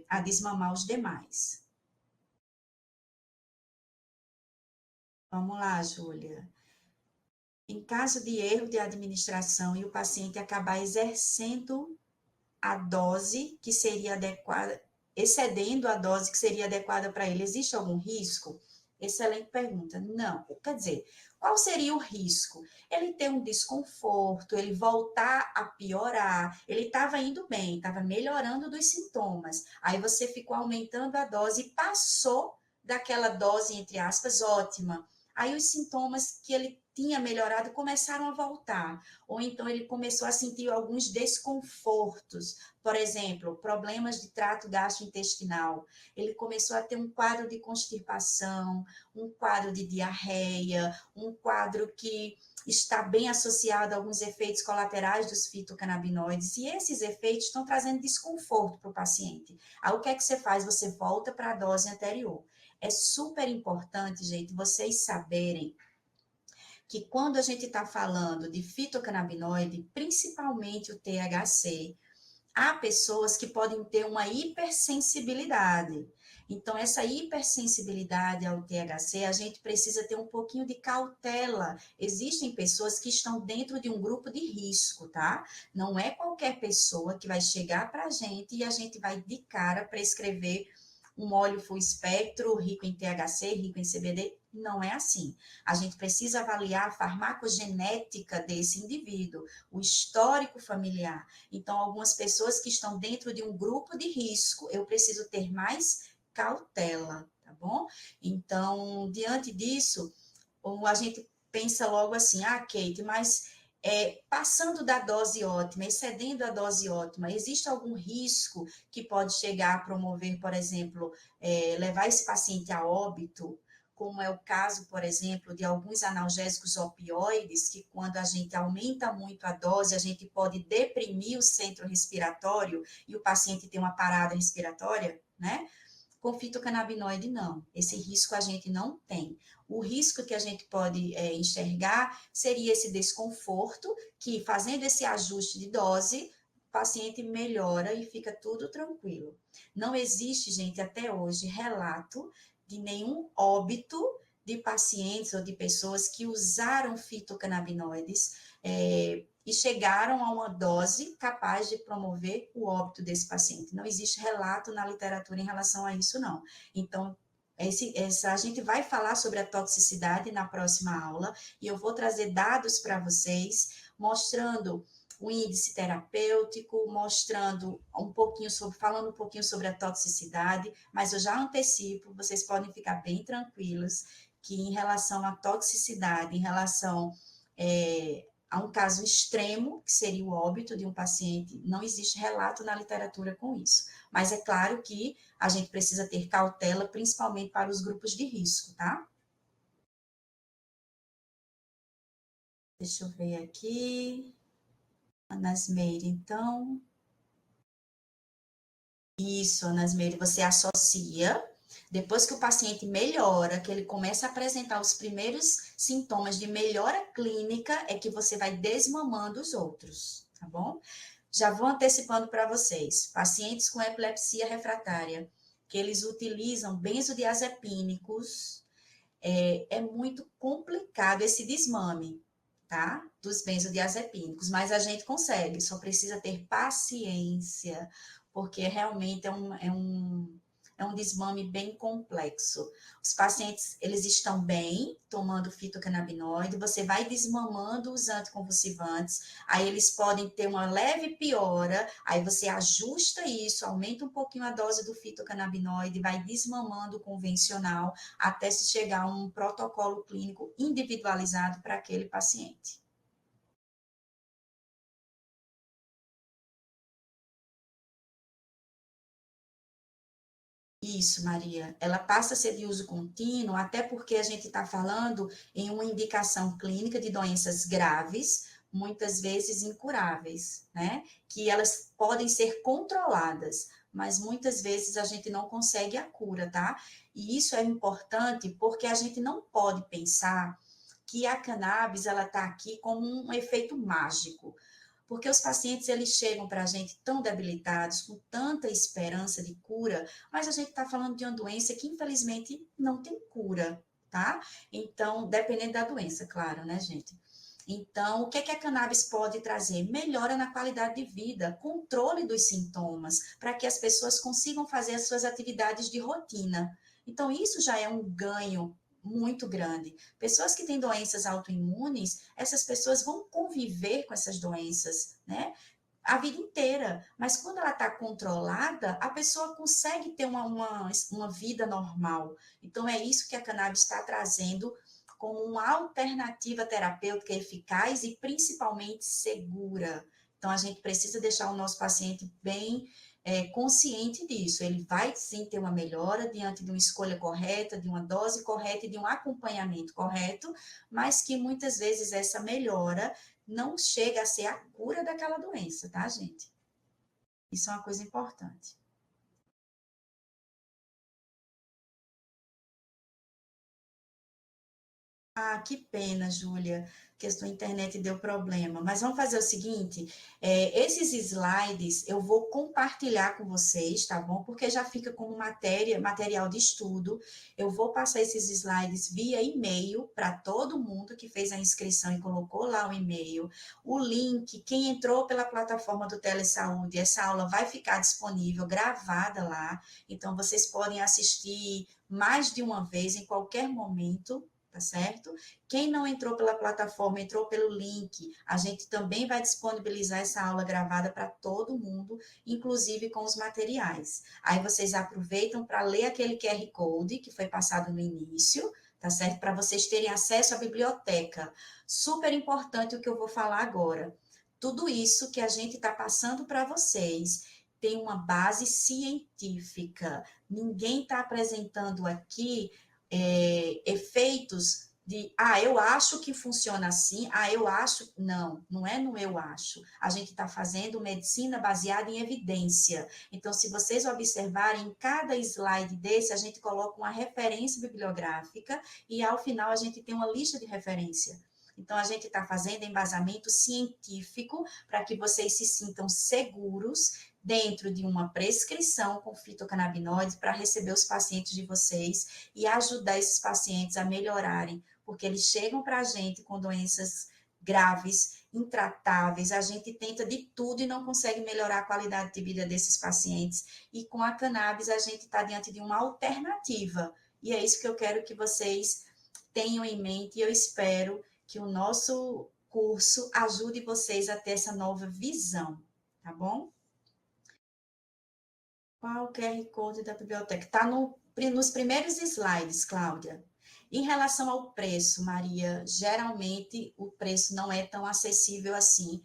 a desmamar os demais. Vamos lá, Júlia. Em caso de erro de administração e o paciente acabar exercendo a dose que seria adequada, excedendo a dose que seria adequada para ele, existe algum risco? Excelente pergunta. Não. Quer dizer, qual seria o risco? Ele ter um desconforto, ele voltar a piorar. Ele estava indo bem, estava melhorando dos sintomas. Aí você ficou aumentando a dose e passou daquela dose, entre aspas, ótima. Aí os sintomas que ele tinha melhorado começaram a voltar. Ou então ele começou a sentir alguns desconfortos. Por exemplo, problemas de trato gastrointestinal. Ele começou a ter um quadro de constipação, um quadro de diarreia, um quadro que está bem associado a alguns efeitos colaterais dos fitocannabinoides, e esses efeitos estão trazendo desconforto para o paciente. Aí o que é que você faz? Você volta para a dose anterior. É super importante, gente, vocês saberem que quando a gente está falando de fitocannabinoide, principalmente o THC, há pessoas que podem ter uma hipersensibilidade. Então, essa hipersensibilidade ao THC, a gente precisa ter um pouquinho de cautela. Existem pessoas que estão dentro de um grupo de risco, tá? Não é qualquer pessoa que vai chegar para a gente e a gente vai de cara prescrever um óleo full espectro, rico em THC, rico em CBD. Não é assim. A gente precisa avaliar a farmacogenética desse indivíduo, o histórico familiar. Então, algumas pessoas que estão dentro de um grupo de risco, eu preciso ter mais cautela, tá bom? Então, diante disso, a gente pensa logo assim, Kate, mas passando da dose ótima, excedendo a dose ótima, existe algum risco que pode chegar a promover, por exemplo, levar esse paciente a óbito? Como é o caso, por exemplo, de alguns analgésicos opioides, que quando a gente aumenta muito a dose, a gente pode deprimir o centro respiratório e o paciente tem uma parada respiratória, né? Com fitocannabinoide, não. Esse risco a gente não tem. O risco que a gente pode enxergar seria esse desconforto, que fazendo esse ajuste de dose, o paciente melhora e fica tudo tranquilo. Não existe, gente, até hoje, relato de nenhum óbito de pacientes ou de pessoas que usaram fitocannabinoides e chegaram a uma dose capaz de promover o óbito desse paciente. Não existe relato na literatura em relação a isso, não. Então, a gente vai falar sobre a toxicidade na próxima aula, e eu vou trazer dados para vocês, mostrando o índice terapêutico, mostrando falando um pouquinho sobre a toxicidade, mas eu já antecipo, vocês podem ficar bem tranquilos, que em relação à toxicidade, em relação a um caso extremo, que seria o óbito de um paciente, não existe relato na literatura com isso. Mas é claro que a gente precisa ter cautela, principalmente para os grupos de risco, tá? Deixa eu ver aqui. Anasmeire, então. Isso, Anasmeire, você associa. Depois que o paciente melhora, que ele começa a apresentar os primeiros sintomas de melhora clínica, é que você vai desmamando os outros, tá bom? Já vou antecipando para vocês. Pacientes com epilepsia refratária, que eles utilizam benzodiazepínicos, é muito complicado esse desmame, tá? Dos benzodiazepínicos, mas a gente consegue, só precisa ter paciência, porque realmente é um desmame bem complexo. Os pacientes, eles estão bem tomando fitocannabinoide, você vai desmamando os anticonvulsivantes, aí eles podem ter uma leve piora, aí você ajusta isso, aumenta um pouquinho a dose do fitocannabinoide, vai desmamando o convencional, até se chegar a um protocolo clínico individualizado para aquele paciente. Isso, Maria. Ela passa a ser de uso contínuo, até porque a gente está falando em uma indicação clínica de doenças graves, muitas vezes incuráveis, né? Que elas podem ser controladas, mas muitas vezes a gente não consegue a cura, tá? E isso é importante porque a gente não pode pensar que a cannabis, ela está aqui como um efeito mágico. Porque os pacientes, eles chegam para a gente tão debilitados, com tanta esperança de cura, mas a gente está falando de uma doença que, infelizmente, não tem cura, tá? Então, dependendo da doença, claro, né, gente? Então, o que a cannabis pode trazer? Melhora na qualidade de vida, controle dos sintomas, para que as pessoas consigam fazer as suas atividades de rotina. Então, isso já é um ganho muito grande. Pessoas que têm doenças autoimunes, essas pessoas vão conviver com essas doenças, né? A vida inteira, mas quando ela está controlada, a pessoa consegue ter uma vida normal. Então, é isso que a cannabis está trazendo como uma alternativa terapêutica eficaz e principalmente segura. Então, a gente precisa deixar o nosso paciente bem consciente disso. Ele vai sim ter uma melhora diante de uma escolha correta, de uma dose correta e de um acompanhamento correto, mas que muitas vezes essa melhora não chega a ser a cura daquela doença, tá, gente? Isso é uma coisa importante. Ah, que pena, Júlia, que a sua internet deu problema. Mas vamos fazer o seguinte: esses slides eu vou compartilhar com vocês, tá bom? Porque já fica como material de estudo. Eu vou passar esses slides via e-mail para todo mundo que fez a inscrição e colocou lá o e-mail. O link, quem entrou pela plataforma do Telesaúde, essa aula vai ficar disponível, gravada lá. Então, vocês podem assistir mais de uma vez, em qualquer momento. Tá certo? Quem não entrou pela plataforma, entrou pelo link, a gente também vai disponibilizar essa aula gravada para todo mundo, inclusive com os materiais. Aí vocês aproveitam para ler aquele QR Code que foi passado no início, tá certo? Para vocês terem acesso à biblioteca. Super importante o que eu vou falar agora. Tudo isso que a gente está passando para vocês tem uma base científica. Ninguém está apresentando aqui efeitos de, eu acho que funciona assim, eu acho, não é no eu acho. A gente está fazendo medicina baseada em evidência. Então, se vocês observarem, em cada slide desse, a gente coloca uma referência bibliográfica e, ao final, a gente tem uma lista de referência. Então, a gente está fazendo embasamento científico para que vocês se sintam seguros dentro de uma prescrição com fitocannabinoides para receber os pacientes de vocês e ajudar esses pacientes a melhorarem, porque eles chegam para a gente com doenças graves, intratáveis, a gente tenta de tudo e não consegue melhorar a qualidade de vida desses pacientes, e com a cannabis a gente está diante de uma alternativa, e é isso que eu quero que vocês tenham em mente, e eu espero que o nosso curso ajude vocês a ter essa nova visão, tá bom? Qual o QR Code da biblioteca? Está nos primeiros slides, Cláudia. Em relação ao preço, Maria, geralmente o preço não é tão acessível assim,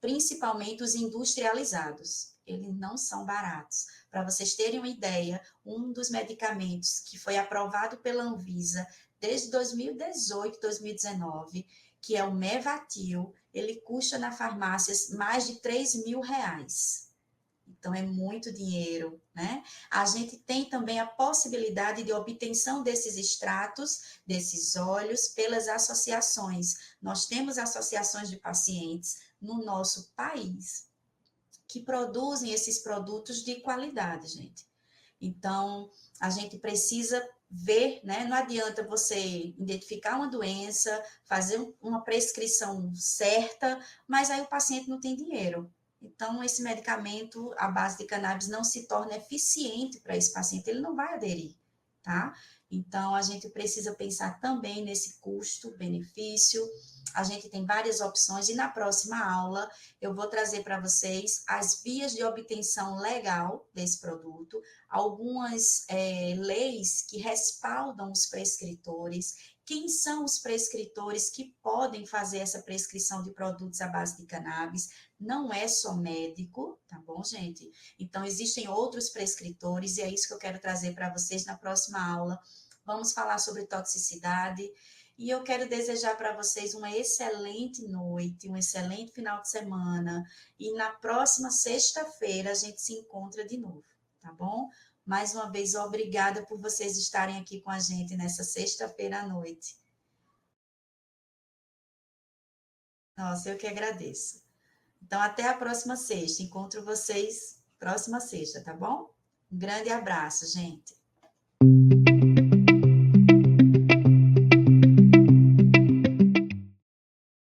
principalmente os industrializados. Eles não são baratos. Para vocês terem uma ideia, um dos medicamentos que foi aprovado pela Anvisa desde 2018, 2019, que é o Mevatil, ele custa na farmácia mais de R$3.000. Então, é muito dinheiro, né? A gente tem também a possibilidade de obtenção desses extratos, desses óleos, pelas associações. Nós temos associações de pacientes no nosso país que produzem esses produtos de qualidade, gente. Então, a gente precisa ver, né? Não adianta você identificar uma doença, fazer uma prescrição certa, mas aí o paciente não tem dinheiro. Então, esse medicamento à base de cannabis não se torna eficiente para esse paciente, ele não vai aderir, tá? Então, a gente precisa pensar também nesse custo-benefício. A gente tem várias opções e na próxima aula eu vou trazer para vocês as vias de obtenção legal desse produto, algumas leis que respaldam os prescritores, quem são os prescritores que podem fazer essa prescrição de produtos à base de cannabis. Não é só médico, tá bom, gente? Então, existem outros prescritores e é isso que eu quero trazer para vocês na próxima aula. Vamos falar sobre toxicidade e eu quero desejar para vocês uma excelente noite, um excelente final de semana e na próxima sexta-feira a gente se encontra de novo, tá bom? Mais uma vez, obrigada por vocês estarem aqui com a gente nessa sexta-feira à noite. Nossa, eu que agradeço. Então, até a próxima sexta. Encontro vocês próxima sexta, tá bom? Um grande abraço, gente.